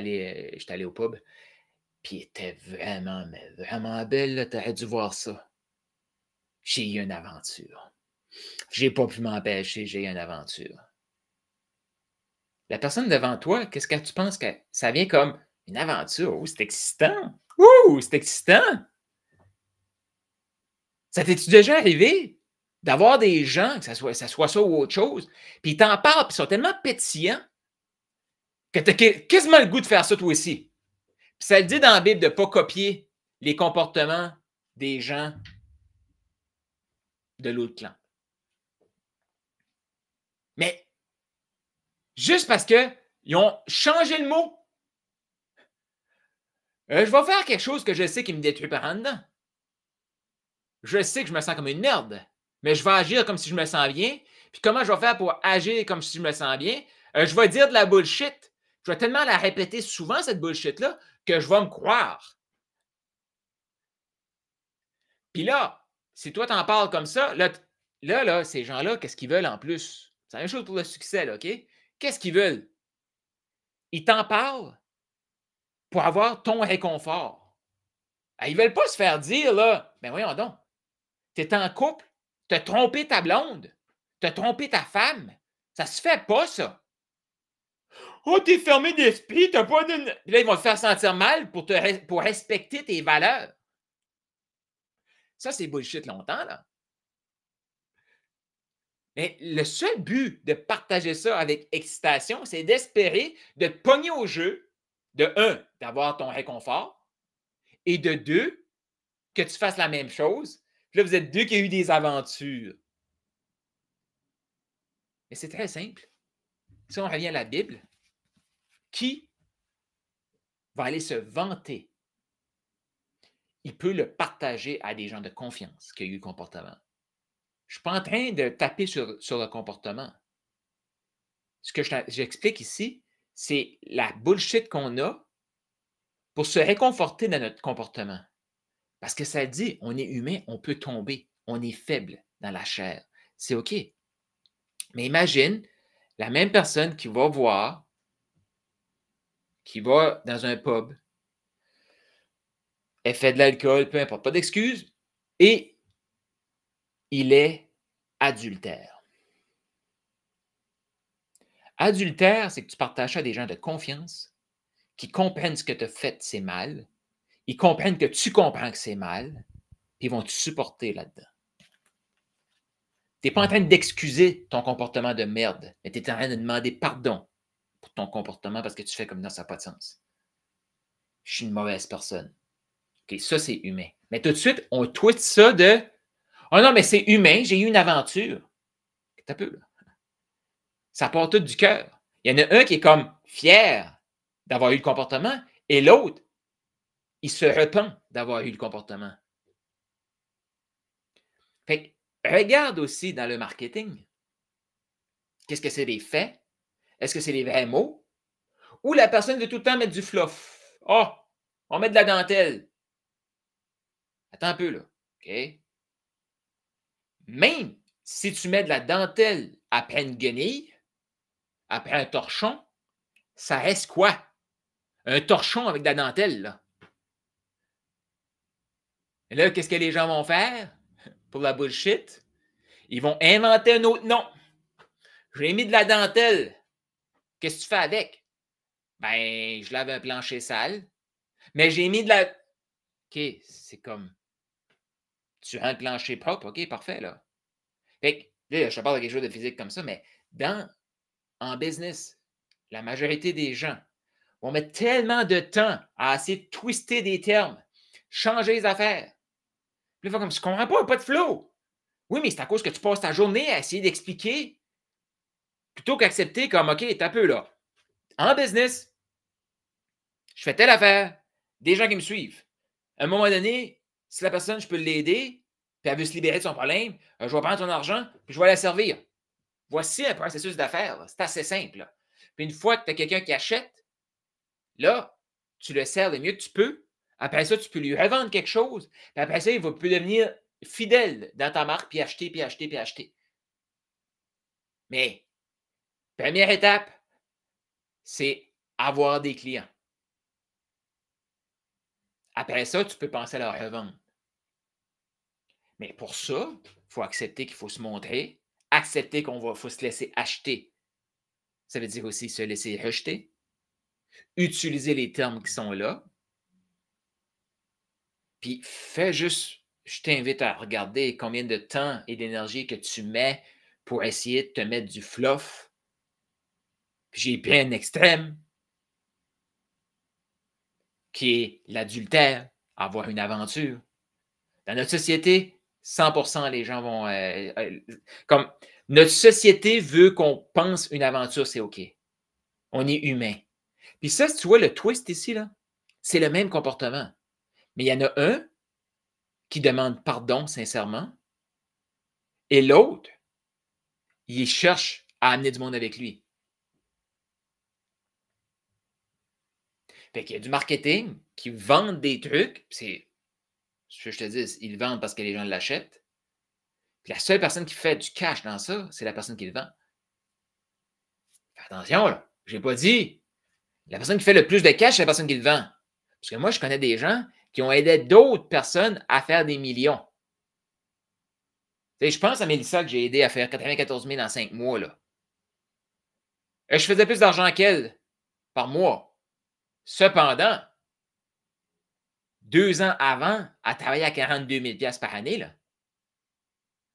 allé au pub, puis il était vraiment, mais vraiment belle, tu aurais dû voir ça. J'ai eu une aventure. J'ai pas pu m'empêcher, j'ai eu une aventure. La personne devant toi, qu'est-ce que tu penses que ça vient comme une aventure? Oh, c'est excitant! Ouh, c'est excitant! Ça t'est-tu déjà arrivé d'avoir des gens, que ça soit ça ou autre chose, puis ils t'en parlent, puis ils sont tellement pétillants que tu as quasiment le goût de faire ça toi aussi. Puis ça le dit dans la Bible de ne pas copier les comportements des gens de l'autre clan. Mais juste parce qu'ils ont changé le mot, je vais faire quelque chose que je sais qui me détruit par en dedans. Je sais que je me sens comme une merde, mais je vais agir comme si je me sens bien. Puis comment je vais faire pour agir comme si je me sens bien? Je vais dire de la bullshit. Je vais tellement la répéter souvent, cette bullshit-là, que je vais me croire. Puis là, si toi t'en parles comme ça, là, ces gens-là, qu'est-ce qu'ils veulent en plus? C'est la même chose pour le succès, là, OK? Qu'est-ce qu'ils veulent? Ils t'en parlent pour avoir ton réconfort. Ils ne veulent pas se faire dire, là, ben voyons donc, tu es en couple, tu as trompé ta blonde, tu as trompé ta femme. Ça se fait pas, ça. Oh, t'es fermé d'esprit, t'as pas de. Puis là, ils vont te faire sentir mal pour respecter tes valeurs. Ça, c'est bullshit longtemps, là. Mais le seul but de partager ça avec excitation, c'est d'espérer de te pogner au jeu, de un, d'avoir ton réconfort, et de deux, que tu fasses la même chose. Puis là, vous êtes deux qui ont eu des aventures. Mais c'est très simple. Si on revient à la Bible, qui va aller se vanter? Il peut le partager à des gens de confiance qui ont eu le comportement. Je ne suis pas en train de taper sur le comportement. Ce que j'explique ici, c'est la bullshit qu'on a pour se réconforter dans notre comportement. Parce que ça dit, on est humain, on peut tomber, on est faible dans la chair. C'est OK. Mais imagine la même personne qui va voir, qui va dans un pub, elle fait de l'alcool, peu importe, pas d'excuse, et il est adultère. Adultère, c'est que tu partages ça à des gens de confiance qui comprennent ce que tu as fait, c'est mal. Ils comprennent que tu comprends que c'est mal, puis ils vont te supporter là-dedans. Tu n'es pas en train d'excuser ton comportement de merde, mais tu es en train de demander pardon pour ton comportement parce que tu fais comme non, ça n'a pas de sens. je suis une mauvaise personne. OK, ça, c'est humain. Mais tout de suite, on twist ça de oh non, mais c'est humain, j'ai eu une aventure. T'as peu, là. Ça part tout du cœur. Il y en a un qui est comme fier d'avoir eu le comportement et l'autre, il se repent d'avoir eu le comportement. Fait que regarde aussi dans le marketing. Qu'est-ce que c'est des faits? Est-ce que c'est les vrais mots? Ou la personne veut tout le temps mettre du fluff? Oh, on met de la dentelle. Attends un peu, là. OK? Même si tu mets de la dentelle après une guenille, après un torchon, ça reste quoi? Un torchon avec de la dentelle, là. Et là, qu'est-ce que les gens vont faire pour la bullshit? Ils vont inventer un autre nom. J'ai mis de la dentelle. Qu'est-ce que tu fais avec? Ben, je lave un plancher sale. Mais j'ai mis de la. OK, c'est comme. Tu rends le plancher propre, OK, parfait, là. Fait que, là, je te parle de quelque chose de physique comme ça, mais en business, la majorité des gens vont mettre tellement de temps à essayer de twister des termes, changer les affaires. Puis là, ils font comme, je comprends pas de flow. Oui, mais c'est à cause que tu passes ta journée à essayer d'expliquer plutôt qu'accepter comme, OK, t'as peu là. En business, je fais telle affaire, des gens qui me suivent. À un moment donné, si la personne, je peux l'aider, puis elle veut se libérer de son problème, je vais prendre ton argent, puis je vais la servir. Voici un processus d'affaires. C'est assez simple. Là. Puis une fois que tu as quelqu'un qui achète, là, tu le sers le mieux que tu peux. Après ça, tu peux lui revendre quelque chose. Puis après ça, il va peut devenir fidèle dans ta marque, puis acheter, puis acheter, puis acheter. Mais, première étape, c'est avoir des clients. Après ça, tu peux penser à leur revendre. Mais pour ça, il faut accepter qu'il faut se montrer, accepter faut se laisser acheter. Ça veut dire aussi se laisser rejeter, utiliser les termes qui sont là, puis fais juste, je t'invite à regarder combien de temps et d'énergie que tu mets pour essayer de te mettre du fluff. Puis j'ai pris un extrême qui est l'adultère, avoir une aventure. Dans notre société, 100% les gens vont... comme notre société veut qu'on pense une aventure, c'est OK. On est humain. Puis ça, si tu vois le twist ici, là, c'est le même comportement. Mais il y en a un qui demande pardon sincèrement et l'autre, il cherche à amener du monde avec lui. Fait qu'il y a du marketing qui vendent des trucs, c'est ce que je te dis, ils le vendent parce que les gens l'achètent. Puis la seule personne qui fait du cash dans ça, c'est la personne qui le vend. Fais attention, là. Je n'ai pas dit. La personne qui fait le plus de cash, c'est la personne qui le vend. Parce que moi, je connais des gens qui ont aidé d'autres personnes à faire des millions. Tu sais, je pense à Mélissa que j'ai aidé à faire 94 000 en 5 mois. Là. Je faisais plus d'argent qu'elle par mois. Cependant, 2 ans avant, elle travaillait à 42 000 par année. Là.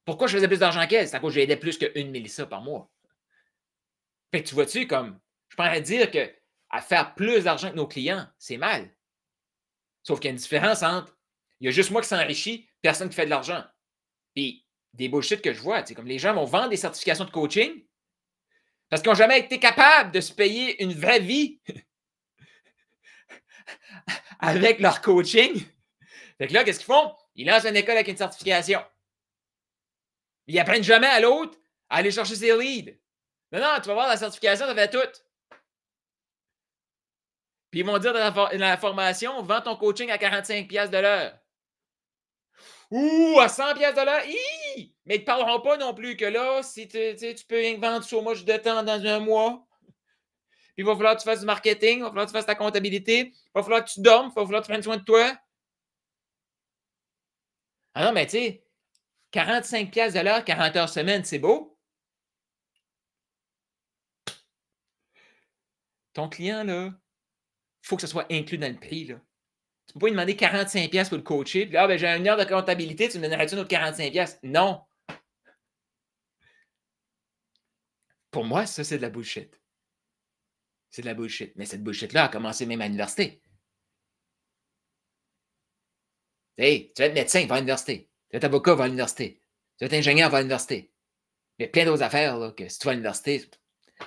Pourquoi je faisais plus d'argent qu'elle? C'est à cause que j'aidais plus qu'une Mélissa par mois. Fait que tu vois-tu, comme, je pourrais dire que à faire plus d'argent que nos clients, c'est mal. Sauf qu'il y a une différence entre, il y a juste moi qui s'enrichis, personne qui fait de l'argent. Puis, des bullshit que je vois, comme les gens vont vendre des certifications de coaching parce qu'ils n'ont jamais été capables de se payer une vraie vie avec leur coaching. Fait que là, qu'est-ce qu'ils font? Ils lancent une école avec une certification. Ils apprennent jamais à l'autre à aller chercher ses leads. Non, non, tu vas voir la certification, ça fait tout. Puis ils vont dire dans la formation, vends ton coaching à 45$ de l'heure. Ouh, à 100$ de l'heure? Mais ils ne te parleront pas non plus que là, si tu peux rien vendre so much de temps dans un mois. Puis il va falloir que tu fasses du marketing, il va falloir que tu fasses ta comptabilité, il va falloir que tu dormes, il va falloir que tu prennes soin de toi. Ah non, mais tu sais, 45$ de l'heure, 40 heures semaine, c'est beau. Ton client, là, il faut que ce soit inclus dans le prix. Là. Tu ne peux pas lui demander 45$ pour le coacher. Puis là, ben, j'ai une heure de comptabilité, tu me donnerais-tu une autre 45$? Non. Pour moi, ça, c'est de la bullshit. C'est de la bullshit. Mais cette bullshit-là a commencé même à l'université. Hey, tu vas être médecin, va à l'université. Tu vas être avocat, va à l'université. Tu vas être ingénieur, va à l'université. Il y a plein d'autres affaires là, que si tu vas à l'université,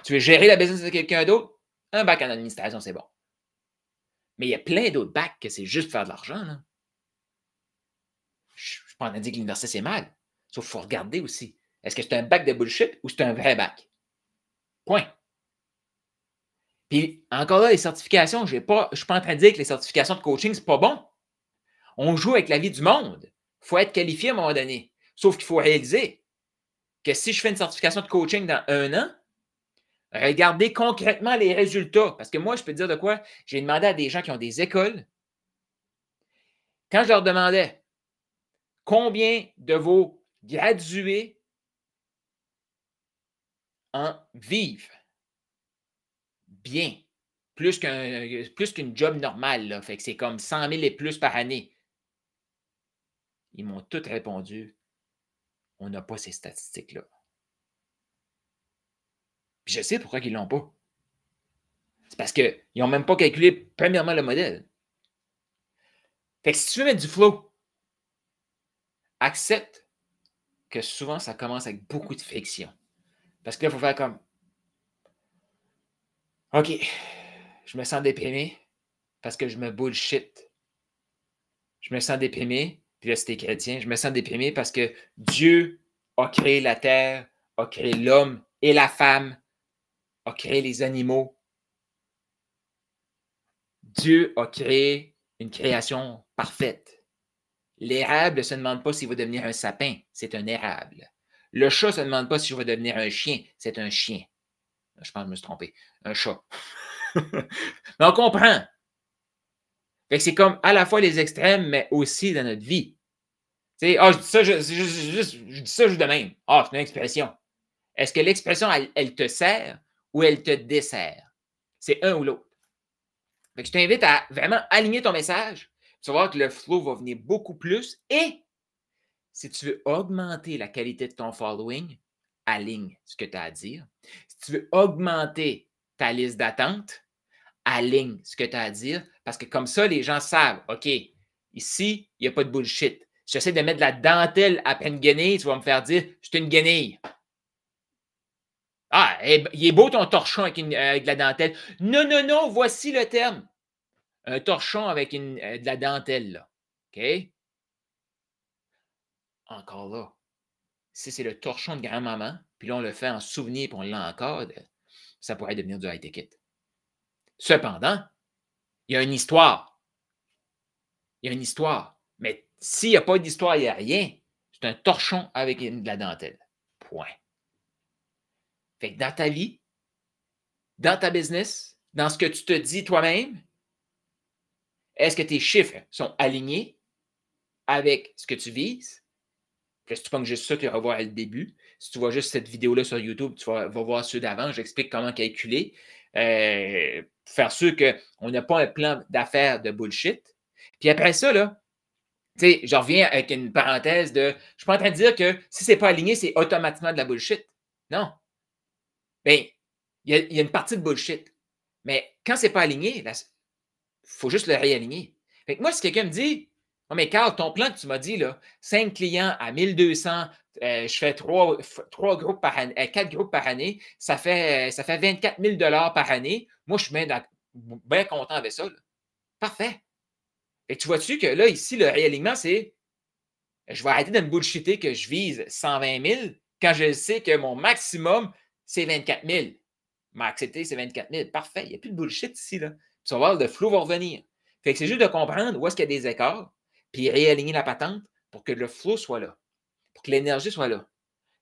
tu veux gérer la business de quelqu'un d'autre, un bac en administration, c'est bon. Mais il y a plein d'autres bacs que c'est juste pour faire de l'argent. Là. Je ne suis pas en train de dire que l'université, c'est mal. Sauf qu'il faut regarder aussi. Est-ce que c'est un bac de bullshit ou c'est un vrai bac? Point. Puis encore là, les certifications, je ne suis pas en train de dire que les certifications de coaching, c'est pas bon. On joue avec la vie du monde. Il faut être qualifié à un moment donné. Sauf qu'il faut réaliser que si je fais une certification de coaching dans 1 an, regardez concrètement les résultats. Parce que moi, je peux te dire de quoi? J'ai demandé à des gens qui ont des écoles. Quand je leur demandais combien de vos gradués en vivent bien, plus qu'une job normale, là. Fait que c'est comme 100 000 et plus par année. Ils m'ont tous répondu, on n'a pas ces statistiques-là. Puis je sais pourquoi ils ne l'ont pas. C'est parce qu'ils n'ont même pas calculé, premièrement, le modèle. Fait que si tu veux mettre du flow, accepte que souvent, ça commence avec beaucoup de friction. Parce que là, il faut faire comme, OK, je me sens déprimé parce que je me bullshit. Je me sens déprimé, puis là, c'était chrétien, je me sens déprimé parce que Dieu a créé la terre, a créé l'homme et la femme, a créé les animaux. Dieu a créé une création parfaite. L'érable ne se demande pas s'il va devenir un sapin, c'est un érable. Le chat ne se demande pas s'il va devenir un chien, c'est un chien. Je pense que je me suis trompé. Un chat. Mais on comprend. Fait que c'est comme à la fois les extrêmes, mais aussi dans notre vie. Tu sais, je dis ça, je dis ça juste de même. C'est une expression. Est-ce que l'expression, elle te sert ou elle te dessert? C'est un ou l'autre. Fait que je t'invite à vraiment aligner ton message. Tu vas voir que le flow va venir beaucoup plus. Et si tu veux augmenter la qualité de ton following, aligne ce que tu as à dire. Si tu veux augmenter ta liste d'attente, aligne ce que tu as à dire. Parce que comme ça, les gens savent, OK, ici, il n'y a pas de bullshit. Si j'essaie de mettre de la dentelle après une guenille, tu vas me faire dire, je suis une guenille. Il est beau ton torchon avec de la dentelle. Non, non, non, voici le terme. Un torchon avec de la dentelle, là. OK? Encore là. Si c'est le torchon de grand-maman, puis là, on le fait en souvenir, puis on l'encode, ça pourrait devenir du high-ticket. Cependant, il y a une histoire. Il y a une histoire. Mais s'il n'y a pas d'histoire, il n'y a rien. C'est un torchon avec de la dentelle. Point. Fait que dans ta vie, dans ta business, dans ce que tu te dis toi-même, est-ce que tes chiffres sont alignés avec ce que tu vises? Puis si tu prends juste ça, tu vas voir le début. Si tu vois juste cette vidéo-là sur YouTube, tu vas voir ceux d'avant. J'explique comment calculer. Faire sûr qu'on n'a pas un plan d'affaires de bullshit. Puis après ça, là, tu sais, je reviens avec une parenthèse de. Je ne suis pas en train de dire que si ce n'est pas aligné, c'est automatiquement de la bullshit. Non. Bien, il y a une partie de bullshit. Mais quand ce n'est pas aligné, il faut juste le réaligner. Fait que moi, si quelqu'un me dit, oh, mais Carl, ton plan que tu m'as dit, là, 5 clients à 1200, je fais 3 groupes par année, 4 groupes par année, ça fait 24 000 par année. Moi, je suis bien content avec ça. Là. Parfait. Et tu vois-tu que là, ici, le réalignement, c'est je vais arrêter de me bullshiter que je vise 120 000 quand je sais que mon maximum, c'est 24 000. M'a accepté, c'est 24 000. Parfait. Il n'y a plus de bullshit ici. Là. Tu vas voir, le flou va revenir. Fait que c'est juste de comprendre où est-ce qu'il y a des écarts, puis réaligner la patente pour que le flow soit là, pour que l'énergie soit là.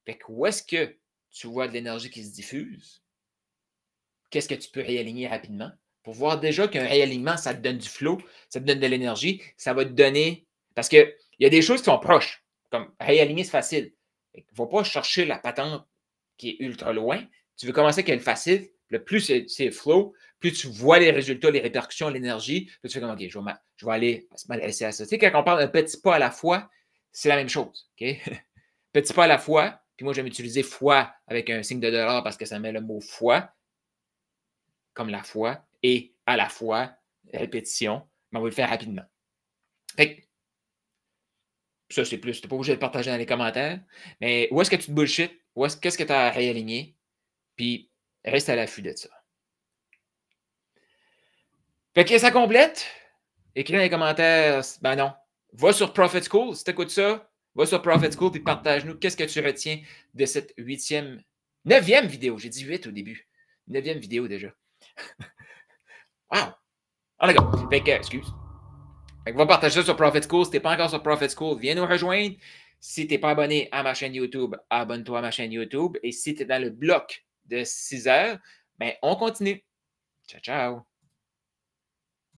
Fait que où est-ce que tu vois de l'énergie qui se diffuse? Qu'est-ce que tu peux réaligner rapidement? Pour voir déjà qu'un réalignement, ça te donne du flow, ça te donne de l'énergie, ça va te donner. Parce qu'il y a des choses qui sont proches. Comme réaligner, c'est facile. Il ne faut pas chercher la patente qui est ultra loin. Tu veux commencer avec le facile. Le plus c'est flow, plus tu vois les résultats, les répercussions, l'énergie, plus tu fais comme OK, je vais aller m'adresser à ça. Tu sais, quand on parle d'un petit pas à la fois, c'est la même chose. OK? Petit pas à la fois, puis moi, j'aime utiliser foi avec un signe de dollar parce que ça met le mot foi comme la foi et à la fois répétition, mais on va le faire rapidement. Fait que, Ça, c'est plus. Tu n'es pas obligé de le partager dans les commentaires. Mais où est-ce que tu te bullshit? Qu'est-ce que tu as à réaligner? Puis reste à l'affût de ça. Fait que ça complète. Écris dans les commentaires. Ben non. Va sur Profit School. Si tu écoutes ça, va sur Profit School et partage-nous qu'est-ce que tu retiens de cette 9e vidéo. J'ai dit 8 au début. 9e vidéo déjà. Wow! Ah, d'accord. Fait que, excuse. Fait que va partager ça sur Profit School. Si tu n'es pas encore sur Profit School, viens nous rejoindre. Si tu n'es pas abonné à ma chaîne YouTube, abonne-toi à ma chaîne YouTube. Et si tu es dans le bloc de 6 heures, ben on continue. Ciao, ciao!